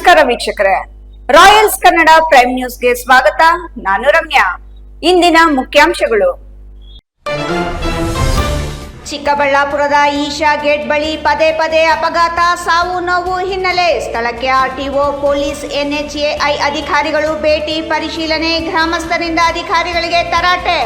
ನಮಸ್ಕಾರ ವೀಕ್ಷಕರೇ, Royals Kannada prime ನ್ಯೂಸ್ಗೆ ಸ್ವಾಗತ. ನಾನು ರಮ್ಯಾ. ಇಂದಿನ ಮುಖ್ಯಾಂಶಗಳು. ಚಿಕ್ಕಬಳ್ಳಾಪುರದ ಈಶಾ ಗೇಟ್ ಬಳಿ ಪದೇ ಪದೇ ಅಪಘಾತ, ಸಾವು ನೋವು ಹಿನ್ನೆಲೆ ಸ್ಥಳಕ್ಕೆ ಆರ್ಟಿಒ, ಪೊಲೀಸ್, ಎನ್ಎಚ್ಎಐ ಅಧಿಕಾರಿಗಳು ಭೇಟಿ, ಪರಿಶೀಲನೆ, ಗ್ರಾಮಸ್ಥರಿಂದ ಅಧಿಕಾರಿಗಳಿಗೆ ತರಾಟೆ.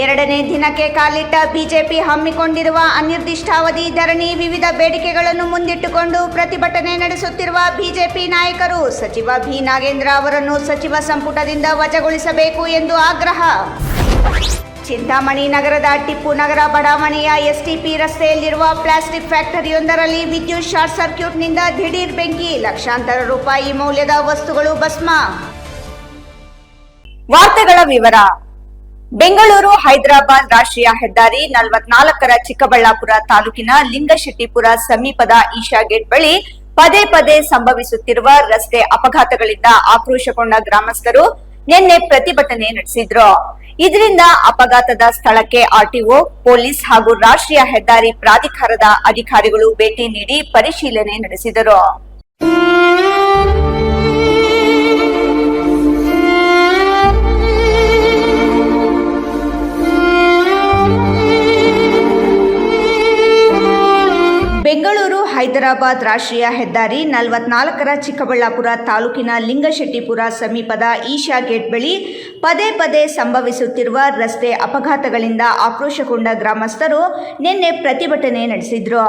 ಎರಡನೇ ದಿನಕ್ಕೆ ಕಾಲಿಟ್ಟ ಬಿಜೆಪಿ ಹಮ್ಮಿಕೊಂಡಿರುವ ಅನಿರ್ದಿಷ್ಟಾವಧಿ ಧರಣಿ, ವಿವಿಧ ಬೇಡಿಕೆಗಳನ್ನು ಮುಂದಿಟ್ಟುಕೊಂಡು ಪ್ರತಿಭಟನೆ ನಡೆಸುತ್ತಿರುವ ಬಿಜೆಪಿ ನಾಯಕರು ಸಚಿವ ಬಿ ನಾಗೇಂದ್ರ ಅವರನ್ನು ಸಚಿವ ಸಂಪುಟದಿಂದ ವಜಾಗೊಳಿಸಬೇಕು ಎಂದು ಆಗ್ರಹ. ಚಿಂತಾಮಣಿ ನಗರದ ಟಿಪ್ಪು ನಗರ ಬಡಾವಣೆಯ ಎಸ್ಟಿಪಿ ರಸ್ತೆಯಲ್ಲಿರುವ ಪ್ಲಾಸ್ಟಿಕ್ ಫ್ಯಾಕ್ಟರಿಯೊಂದರಲ್ಲಿ ವಿದ್ಯುತ್ ಶಾರ್ಟ್ ಸರ್ಕ್ಯೂಟ್ನಿಂದ ದಿಢೀರ್ ಬೆಂಕಿ, ಲಕ್ಷಾಂತರ ರೂಪಾಯಿ ಮೌಲ್ಯದ ವಸ್ತುಗಳು ಭಸ್ಮ. ವಾರ್ತೆಗಳ ವಿವರ. ಬೆಂಗಳೂರು ಹೈದರಾಬಾದ್ ರಾಷ್ಟ್ರೀಯ ಹೆದ್ದಾರಿ 44ರ ಚಿಕ್ಕಬಳ್ಳಾಪುರ ತಾಲೂಕಿನ ಲಿಂಗಶೆಟ್ಟಿಪುರ ಸಮೀಪದ ಈಶಾ ಗೇಟ್ ಬಳಿ ಪದೇ ಪದೇ ಸಂಭವಿಸುತ್ತಿರುವ ರಸ್ತೆ ಅಪಘಾತಗಳಿಂದ ಆಕ್ರೋಶಗೊಂಡ ಗ್ರಾಮಸ್ಥರು ನಿನ್ನೆ ಪ್ರತಿಭಟನೆ ನಡೆಸಿದ್ರು. ಇದರಿಂದ ಅಪಘಾತದ ಸ್ಥಳಕ್ಕೆ ಆರ್ಟಿಒ, ಪೊಲೀಸ್ ಹಾಗೂ ರಾಷ್ಟ್ರೀಯ ಹೆದ್ದಾರಿ ಪ್ರಾಧಿಕಾರದ ಅಧಿಕಾರಿಗಳು ಭೇಟಿ ನೀಡಿ ಪರಿಶೀಲನೆ ನಡೆಸಿದರು. ಬೆಂಗಳೂರು ಹೈದರಾಬಾದ್ ರಾಷ್ಟ್ರೀಯ ಹೆದ್ದಾರಿ 44ರ ಚಿಕ್ಕಬಳ್ಳಾಪುರ ತಾಲೂಕಿನ ಲಿಂಗಶೆಟ್ಟಿಪುರ ಸಮೀಪದ ಈಶಾ ಗೇಟ್ ಬಳಿ ಪದೇ ಪದೇ ಸಂಭವಿಸುತ್ತಿರುವ ರಸ್ತೆ ಅಪಘಾತಗಳಿಂದ ಆಕ್ರೋಶಗೊಂಡ ಗ್ರಾಮಸ್ಥರು ನಿನ್ನೆ ಪ್ರತಿಭಟನೆ ನಡೆಸಿದ್ರು.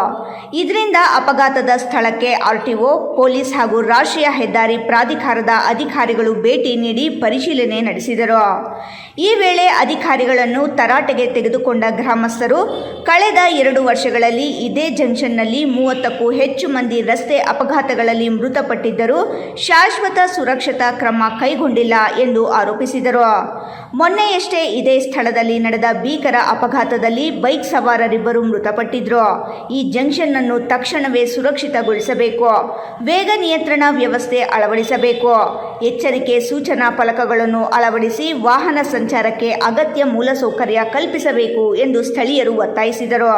ಇದರಿಂದ ಅಪಘಾತದ ಸ್ಥಳಕ್ಕೆ ಆರ್ಟಿಒ, ಪೊಲೀಸ್ ಹಾಗೂ ರಾಷ್ಟ್ರೀಯ ಹೆದ್ದಾರಿ ಪ್ರಾಧಿಕಾರದ ಅಧಿಕಾರಿಗಳು ಭೇಟಿ ನೀಡಿ ಪರಿಶೀಲನೆ ನಡೆಸಿದರು. ಈ ವೇಳೆ ಅಧಿಕಾರಿಗಳನ್ನು ತರಾಟೆಗೆ ತೆಗೆದುಕೊಂಡ ಗ್ರಾಮಸ್ಥರು ಕಳೆದ 2 ವರ್ಷಗಳಲ್ಲಿ ಇದೇ ಜಂಕ್ಷನ್ನಲ್ಲಿ 30ಕ್ಕೂ ಹೆಚ್ಚು ಮಂದಿ ರಸ್ತೆ ಅಪಘಾತಗಳಲ್ಲಿ ಮೃತಪಟ್ಟಿದ್ದರೂ ಶಾಶ್ವತ ಸುರಕ್ಷತಾ ಕ್ರಮ ಕೈಗೊಂಡಿಲ್ಲ ಎಂದು ಆರೋಪಿಸಿದರು. ಮೊನ್ನೆಯಷ್ಟೇ ಇದೇ ಸ್ಥಳದಲ್ಲಿ ನಡೆದ ಭೀಕರ ಅಪಘಾತದಲ್ಲಿ ಬೈಕ್ ಸವಾರರಿಬ್ಬರು ಮೃತಪಟ್ಟಿದ್ರು. ಈ ಜಂಕ್ಷನ್ ಅನ್ನು ತಕ್ಷಣವೇ ಸುರಕ್ಷಿತಗೊಳಿಸಬೇಕು, ವೇಗ ನಿಯಂತ್ರಣ ವ್ಯವಸ್ಥೆ ಅಳವಡಿಸಬೇಕು, ಎಚ್ಚರಿಕೆ ಸೂಚನಾ ಫಲಕಗಳನ್ನು ಅಳವಡಿಸಿ ವಾಹನ ಸಂಚಾರಕ್ಕೆ ಅಗತ್ಯ ಮೂಲಸೌಕರ್ಯ ಕಲ್ಪಿಸಬೇಕು ಎಂದು ಸ್ಥಳೀಯರು ಒತ್ತಾಯಿಸಿದರು.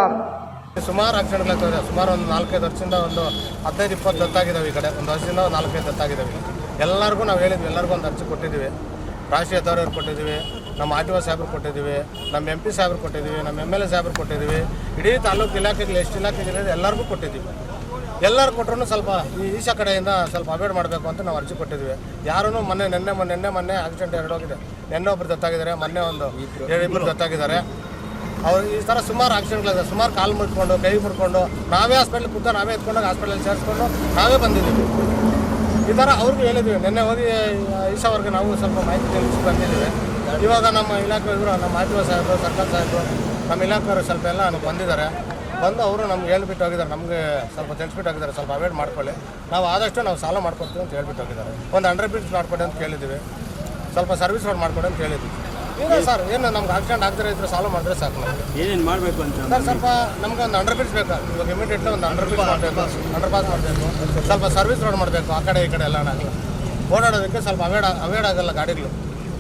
ಸುಮಾರು ಆಕ್ಸಿಡೆಂಟ್ಗಳಾಗ್ತದೆ. ಸುಮಾರು ಒಂದು 4-5 ವರ್ಷದಿಂದ ಒಂದು 15-20 ದತ್ತಾಗಿದ್ದಾವೆ. ಈ ಕಡೆ ಒಂದು ವರ್ಷದಿಂದ 4-5 ದತ್ತಾಗಿದ್ದಾವೆ. ಎಲ್ಲರಿಗೂ ನಾವು ಹೇಳಿದ್ವಿ, ಎಲ್ಲರಿಗೂ ಒಂದು ಅರ್ಜಿ ಕೊಟ್ಟಿದ್ದೀವಿ. ರಾಷ್ಟ್ರೀಯ ಹೆದ್ದಾರಿಯವ್ರು ಕೊಟ್ಟಿದ್ದೀವಿ, ನಮ್ಮ ಆರ್ ಟಿ ಒ ಸಾಹೇಬ್ರು ಕೊಟ್ಟಿದ್ದೀವಿ, ನಮ್ಮ MP ಸಾಹೇಬ್ರು ಕೊಟ್ಟಿದ್ದೀವಿ, ನಮ್ಮ MLA ಸಾಹೇಬ್ರು ಕೊಟ್ಟಿದ್ದೀವಿ, ಇಡೀ ತಾಲೂಕು ಇಲಾಖೆಗಳು ಎಷ್ಟು ಇಲಾಖೆಗಳಿದೆ ಎಲ್ಲರಿಗೂ ಕೊಟ್ಟಿದ್ದೀವಿ. ಎಲ್ಲರೂ ಕೊಟ್ಟರು ಸ್ವಲ್ಪ ಈ ಈಶಾ ಕಡೆಯಿಂದ ಸ್ವಲ್ಪ ಅವಾಯ್ಡ್ ಮಾಡಬೇಕು ಅಂತ ನಾವು ಅರ್ಜಿ ಕೊಟ್ಟಿದ್ವಿ. ಯಾರೂ ಮೊನ್ನೆ ಆಕ್ಸಿಡೆಂಟ್ 2 ಹೋಗಿದೆ. ನಿನ್ನೆ ಒಬ್ಬರು ದತ್ತಾಗಿದ್ದಾರೆ, ಮೊನ್ನೆ ಇಬ್ಬರು ದತ್ತಾಗಿದ್ದಾರೆ. ಅವ್ರು ಈ ಥರ ಸುಮಾರು ಆಕ್ಸಿಡೆಂಟ್ಗಳಿದೆ. ಸುಮಾರು ಕಾಲು ಮುಟ್ಕೊಂಡು, ಕೈ ಮುಟ್ಕೊಂಡು, ನಾವೇ ಹಾಸ್ಪಿಟ್ಲಿಗೆ ಕೂತ ನಾವೇ ಎತ್ಕೊಂಡಾಗ ಹಾಸ್ಪಿಟಲ್ ಸೇರಿಸ್ಕೊಂಡು ನಾವೇ ಬಂದಿದ್ದೀವಿ. ಈ ಥರ ಅವ್ರಿಗೂ ಹೇಳಿದ್ವಿ. ನಿನ್ನೆ ಹೋಗಿ ಈಶಾವರೆಗೆ ನಾವು ಸ್ವಲ್ಪ ಮಾಹಿತಿ ತಿಳಿಸಿ ಬಂದಿದ್ದೀವಿ. ಇವಾಗ ನಮ್ಮ ಇಲಾಖೆ ಇವರು, ನಮ್ಮ ಆರ್ ಟಿ ಒ ಸಾಹೇಬರು, ಸರ್ಕಾರ ಸಾಹೇಬರು, ನಮ್ಮ ಇಲಾಖೆಯವರು ಸ್ವಲ್ಪ ಎಲ್ಲ ಬಂದಿದ್ದಾರೆ. ಬಂದು ಅವರು ನಮ್ಗೆ ಹೇಳ್ಬಿಟ್ಟು ಹೋಗಿದ್ದಾರೆ, ನಮಗೆ ಸ್ವಲ್ಪ ತಿಳಿಸ್ಬಿಟ್ಟು ಹೋಗಿದ್ದಾರೆ, ಸ್ವಲ್ಪ ಅವಾಯ್ಡ್ ಮಾಡ್ಕೊಳ್ಳಿ, ನಾವು ಆದಷ್ಟು ನಾವು ಸಾಲ ಮಾಡ್ಕೊಡ್ತೀವಿ ಅಂತ ಹೇಳ್ಬಿಟ್ಟು ಹೋಗಿದ್ದಾರೆ. ಒಂದು 100 ಫೀಟ್ಸ್ ಮಾಡ್ಕೊಡಿ ಅಂತ ಕೇಳಿದ್ದೀವಿ, ಸ್ವಲ್ಪ ಸರ್ವಿಸ್ ರೋಡ್ ಮಾಡ್ಕೊಡಿ ಅಂತ ಹೇಳಿದ್ವಿ. ಇಲ್ಲ ಸರ್, ಏನು ನಮ್ಗೆ ಆಕ್ಸಿಡೆಂಟ್ ಆಗದೇ ಇದ್ರೆ ಸಾಲ್ವ್ ಮಾಡಿದ್ರೆ ಸಾಕು. ನಮಗೆ ಏನೇನು ಮಾಡಬೇಕು ಅಂತ ಸರ್, ಸ್ವಲ್ಪ ನಮ್ಗೆ ಒಂದು 100 ಫೀಟ್ಸ್ ಬೇಕು. ಇವಾಗ ಇಮಿಡಿಯೇಟ್ಲಿ ಒಂದು 100 ಫೀಟ್ಸ್ ಮಾಡಬೇಕು, ಅಂಡರ್ ಪಾಸ್ ಮಾಡಬೇಕು, ಸ್ವಲ್ಪ ಸರ್ವಿಸ್ ರೋಡ್ ಮಾಡಬೇಕು. ಆ ಕಡೆ ಈ ಕಡೆ ಎಲ್ಲ ಆಗಲ್ಲ, ಓಡಾಡೋದಕ್ಕೆ ಸ್ವಲ್ಪ ಅವೇಡ್ ಆಗಲ್ಲ ಗಾಡಿಗಳು.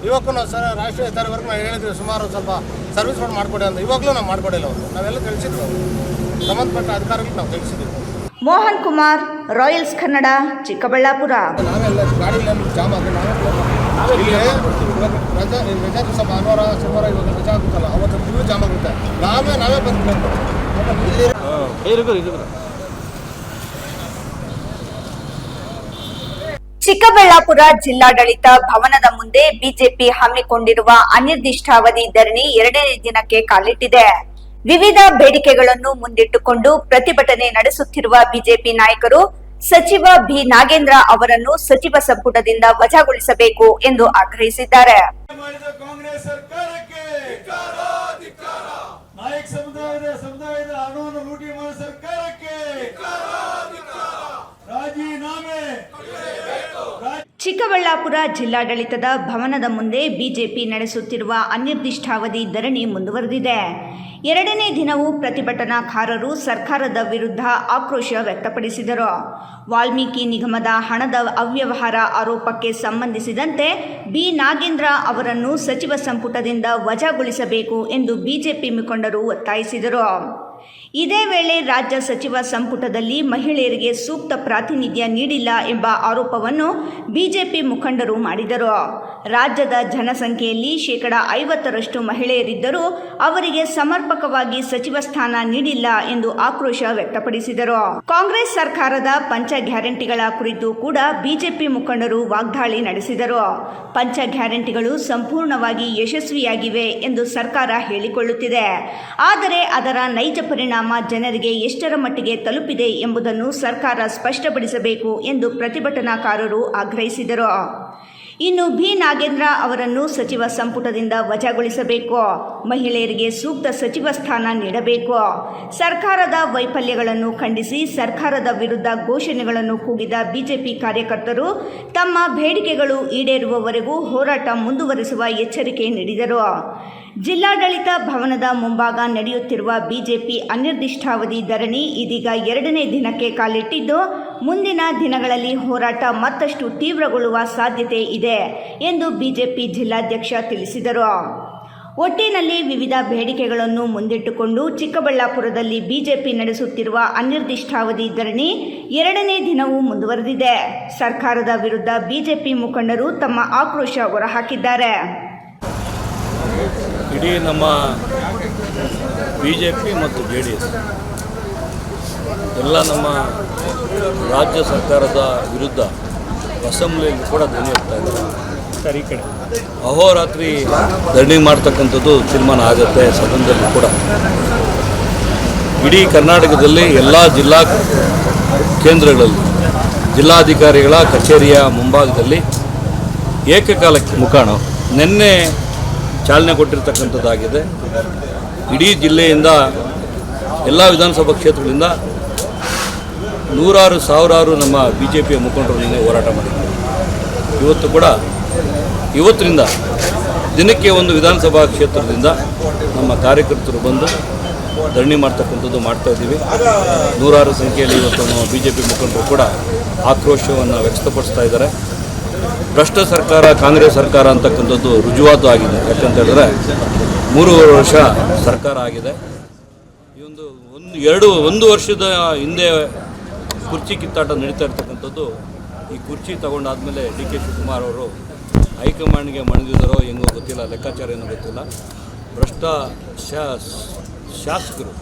ಇವಾಗೂ ನಾವು ಸರ್ ರಾಷ್ಟ್ರೀಯ ಹೆದ್ದಾರಿವರೆಗೂ ನಾವು ಹೇಳಿದ್ವಿ, ಸುಮಾರು ಸ್ವಲ್ಪ ಸರ್ವಿಸ್ ರೋಡ್ ಮಾಡಿಕೊಡಿ ಅಂತ. ಇವಾಗಲೂ ನಾವು ಮಾಡಿಕೊಡಿಲ್ಲ. ಅವರು ನಾವೆಲ್ಲ ತಿಳಿಸಿದ್ವಿ, ಸಂಬಂಧಪಟ್ಟ ಅಧಿಕಾರಿಗಳು ನಾವು ತಿಳಿಸಿದ್ವಿ. ಮೋಹನ್ ಕುಮಾರ್, ರಾಯಲ್ಸ್ ಕನ್ನಡ, ಚಿಕ್ಕಬಳ್ಳಾಪುರ. ನಾವೆಲ್ಲ ಗಾಡಿಗಳಲ್ಲಿ ಜಾಮ್ ಆಗಿ ರಜಾ ದಿವಸ ಭಾನುವಾರ ಶನಿವಾರ ಇವಾಗ ರಜಾ ಆಗುತ್ತಲ್ಲ, ಅವತ್ತು ಫುಲ್ಲು ಜಾಮ್ ಆಗುತ್ತೆ. ನಾವೇ ಬಂದ್ಬೇಕು. ಚಿಕ್ಕಬಳ್ಳಾಪುರ ಜಿಲ್ಲಾಡಳಿತ ಭವನದ ಮುಂದೆ ಬಿಜೆಪಿ ಹಮ್ಮಿಕೊಂಡಿರುವ ಅನಿರ್ದಿಷ್ಟಾವಧಿ ಧರಣಿ 2ನೇ ದಿನಕ್ಕೆ ಕಾಲಿಟ್ಟಿದೆ. ವಿವಿಧ ಬೇಡಿಕೆಗಳನ್ನು ಮುಂದಿಟ್ಟುಕೊಂಡು ಪ್ರತಿಭಟನೆ ನಡೆಸುತ್ತಿರುವ ಬಿಜೆಪಿ ನಾಯಕರು ಸಚಿವ ಬಿ ನಾಗೇಂದ್ರ ಅವರನ್ನು ಸಚಿವ ಸಂಪುಟದಿಂದ ವಜಾಗೊಳಿಸಬೇಕು ಎಂದು ಆಗ್ರಹಿಸಿದ್ದಾರೆ. ಕಾಂಗ್ರೆಸ್ ಸರ್ಕಾರಕ್ಕೆ ನಾಯಕ ಸಮುದಾಯದ ಹಣವನ್ನು ಲೂಟಿ ಮಾಡುವ ಸರ್ಕಾರಕ್ಕೆ ರಾಜೀನಾಮೆ. ಚಿಕ್ಕಬಳ್ಳಾಪುರ ಜಿಲ್ಲಾಡಳಿತದ ಭವನದ ಮುಂದೆ ಬಿಜೆಪಿ ನಡೆಸುತ್ತಿರುವ ಅನಿರ್ದಿಷ್ಟಾವಧಿ ಧರಣಿ ಮುಂದುವರೆದಿದೆ. 2ನೇ ದಿನವೂ ಪ್ರತಿಭಟನಾಕಾರರು ಸರ್ಕಾರದ ವಿರುದ್ಧ ಆಕ್ರೋಶ ವ್ಯಕ್ತಪಡಿಸಿದರು. ವಾಲ್ಮೀಕಿ ನಿಗಮದ ಹಣದ ಅವ್ಯವಹಾರ ಆರೋಪಕ್ಕೆ ಸಂಬಂಧಿಸಿದಂತೆ ಬಿ ನಾಗೇಂದ್ರ ಅವರನ್ನು ಸಚಿವ ಸಂಪುಟದಿಂದ ವಜಾಗೊಳಿಸಬೇಕು ಎಂದು ಬಿಜೆಪಿ ಮುಖಂಡರು ಒತ್ತಾಯಿಸಿದರು. ಇದೇ ವೇಳೆ ರಾಜ್ಯ ಸಚಿವ ಸಂಪುಟದಲ್ಲಿ ಮಹಿಳೆಯರಿಗೆ ಸೂಕ್ತ ಪ್ರಾತಿನಿಧ್ಯ ನೀಡಿಲ್ಲ ಎಂಬ ಆರೋಪವನ್ನು ಬಿಜೆಪಿ ಮುಖಂಡರು ಮಾಡಿದರು. ರಾಜ್ಯದ ಜನಸಂಖ್ಯೆಯಲ್ಲಿ 50% ಮಹಿಳೆಯರಿದ್ದರೂ ಅವರಿಗೆ ಸಮರ್ಪಕವಾಗಿ ಸಚಿವ ಸ್ಥಾನ ನೀಡಿಲ್ಲ ಎಂದು ಆಕ್ರೋಶ ವ್ಯಕ್ತಪಡಿಸಿದರು. ಕಾಂಗ್ರೆಸ್ ಸರ್ಕಾರದ ಪಂಚ ಗ್ಯಾರಂಟಿಗಳ ಕುರಿತು ಕೂಡ ಬಿಜೆಪಿ ಮುಖಂಡರು ವಾಗ್ದಾಳಿ ನಡೆಸಿದರು. ಪಂಚ ಗ್ಯಾರಂಟಿಗಳು ಸಂಪೂರ್ಣವಾಗಿ ಯಶಸ್ವಿಯಾಗಿವೆ ಎಂದು ಸರ್ಕಾರ ಹೇಳಿಕೊಳ್ಳುತ್ತಿದೆ. ಆದರೆ ಅದರ ನೈಜ ಪರಿಣಾಮ ಜನರಿಗೆ ಎಷ್ಟರ ಮಟ್ಟಿಗೆ ತಲುಪಿದೆ ಎಂಬುದನ್ನು ಸರ್ಕಾರ ಸ್ಪಷ್ಟಪಡಿಸಬೇಕು ಎಂದು ಪ್ರತಿಭಟನಾಕಾರರು ಆಗ್ರಹಿಸಿದರು. ಇನ್ನು ಬಿ ನಾಗೇಂದ್ರ ಅವರನ್ನು ಸಚಿವ ಸಂಪುಟದಿಂದ ವಜಾಗೊಳಿಸಬೇಕು, ಮಹಿಳೆಯರಿಗೆ ಸೂಕ್ತ ಸಚಿವ ಸ್ಥಾನ ನೀಡಬೇಕು. ಸರ್ಕಾರದ ವೈಫಲ್ಯಗಳನ್ನು ಖಂಡಿಸಿ ಸರ್ಕಾರದ ವಿರುದ್ಧ ಘೋಷಣೆಗಳನ್ನು ಕೂಗಿದ ಬಿಜೆಪಿ ಕಾರ್ಯಕರ್ತರು ತಮ್ಮ ಬೇಡಿಕೆಗಳು ಈಡೇರುವವರೆಗೂ ಹೋರಾಟ ಮುಂದುವರಿಸುವ ಎಚ್ಚರಿಕೆ ನೀಡಿದರು. ಜಿಲ್ಲಾಡಳಿತ ಭವನದ ಮುಂಭಾಗ ನಡೆಯುತ್ತಿರುವ ಬಿಜೆಪಿ ಅನಿರ್ದಿಷ್ಟಾವಧಿ ಧರಣಿ ಇದೀಗ 2ನೇ ದಿನಕ್ಕೆ ಕಾಲಿಟ್ಟಿದ್ದು, ಮುಂದಿನ ದಿನಗಳಲ್ಲಿ ಹೋರಾಟ ಮತ್ತಷ್ಟು ತೀವ್ರಗೊಳ್ಳುವ ಸಾಧ್ಯತೆ ಇದೆ ಎಂದು ಬಿಜೆಪಿ ಜಿಲ್ಲಾಧ್ಯಕ್ಷ ತಿಳಿಸಿದರು. ಒಟ್ಟಿನಲ್ಲಿ ವಿವಿಧ ಬೇಡಿಕೆಗಳನ್ನು ಮುಂದಿಟ್ಟುಕೊಂಡು ಚಿಕ್ಕಬಳ್ಳಾಪುರದಲ್ಲಿ ಬಿಜೆಪಿ ನಡೆಸುತ್ತಿರುವ ಅನಿರ್ದಿಷ್ಟಾವಧಿ ಧರಣಿ 2ನೇ ದಿನವೂ ಮುಂದುವರೆದಿದೆ. ಸರ್ಕಾರದ ವಿರುದ್ಧ ಬಿಜೆಪಿ ಮುಖಂಡರು ತಮ್ಮ ಆಕ್ರೋಶ ಹೊರಹಾಕಿದ್ದಾರೆ. ಇಡೀ ನಮ್ಮ BJP ಮತ್ತು JDS ಎಲ್ಲ ನಮ್ಮ ರಾಜ್ಯ ಸರ್ಕಾರದ ವಿರುದ್ಧ ಅಸೆಂಬ್ಲಿಯಲ್ಲಿ ಕೂಡ ಧ್ವನಿ ಎತ್ತಾ ಇದ್ದಾರೆ. ಅಹೋರಾತ್ರಿ ಧರಣಿ ಮಾಡ್ತಕ್ಕಂಥದ್ದು ತೀರ್ಮಾನ ಆಗುತ್ತೆ ಸದನದಲ್ಲಿ ಕೂಡ. ಇಡೀ ಕರ್ನಾಟಕದಲ್ಲಿ ಎಲ್ಲ ಜಿಲ್ಲಾ ಕೇಂದ್ರಗಳಲ್ಲಿ ಜಿಲ್ಲಾಧಿಕಾರಿಗಳ ಕಚೇರಿಯ ಮುಂಭಾಗದಲ್ಲಿ ಏಕಕಾಲಕ್ಕೆ ನಿನ್ನೆ ಚಾಲನೆ ಕೊಟ್ಟಿರ್ತಕ್ಕಂಥದ್ದಾಗಿದೆ. ಇಡೀ ಜಿಲ್ಲೆಯಿಂದ ಎಲ್ಲ ವಿಧಾನಸಭಾ ಕ್ಷೇತ್ರಗಳಿಂದ ನೂರಾರು ಸಾವಿರಾರು ನಮ್ಮ BJPಯ ಮುಖಂಡರು ನಿನ್ನೆ ಹೋರಾಟ ಮಾಡಿದ್ದಾರೆ. ಇವತ್ತು ಕೂಡ ಇವತ್ತಿನಿಂದ ದಿನಕ್ಕೆ ಒಂದು ವಿಧಾನಸಭಾ ಕ್ಷೇತ್ರದಿಂದ ನಮ್ಮ ಕಾರ್ಯಕರ್ತರು ಬಂದು ಧರಣಿ ಮಾಡ್ತಕ್ಕಂಥದ್ದು ಮಾಡ್ತಾ ಇದ್ದೀವಿ. ನೂರಾರು ಸಂಖ್ಯೆಯಲ್ಲಿ ಇವತ್ತು ನಮ್ಮ BJP ಮುಖಂಡರು ಕೂಡ ಆಕ್ರೋಶವನ್ನು ವ್ಯಕ್ತಪಡಿಸ್ತಾ ಇದ್ದಾರೆ. ಭ್ರಷ್ಟ ಸರ್ಕಾರ ಕಾಂಗ್ರೆಸ್ ಸರ್ಕಾರ ಅಂತಕ್ಕಂಥದ್ದು ರುಜುವಾತು ಆಗಿದೆ. ಯಾಕಂತ ಹೇಳಿದ್ರೆ 3 ವರ್ಷ ಸರ್ಕಾರ ಆಗಿದೆ. ಈ ಒಂದು ವರ್ಷದ ಹಿಂದೆ ಕುರ್ಚಿ ಕಿತ್ತಾಟ ನಡೀತಾ ಇರ್ತಕ್ಕಂಥದ್ದು. ಈ ಕುರ್ಚಿ ತಗೊಂಡಾದ್ಮೇಲೆ DK ಶಿವಕುಮಾರ್ ಅವರು ಹೈಕಮಾಂಡ್ಗೆ ಮಣಿದಿದ್ದಾರೋ ಹೆಂಗೋ ಗೊತ್ತಿಲ್ಲ, ಲೆಕ್ಕಾಚಾರ ಏನೋ ಗೊತ್ತಿಲ್ಲ. ಭ್ರಷ್ಟ ಶಾಸಕರು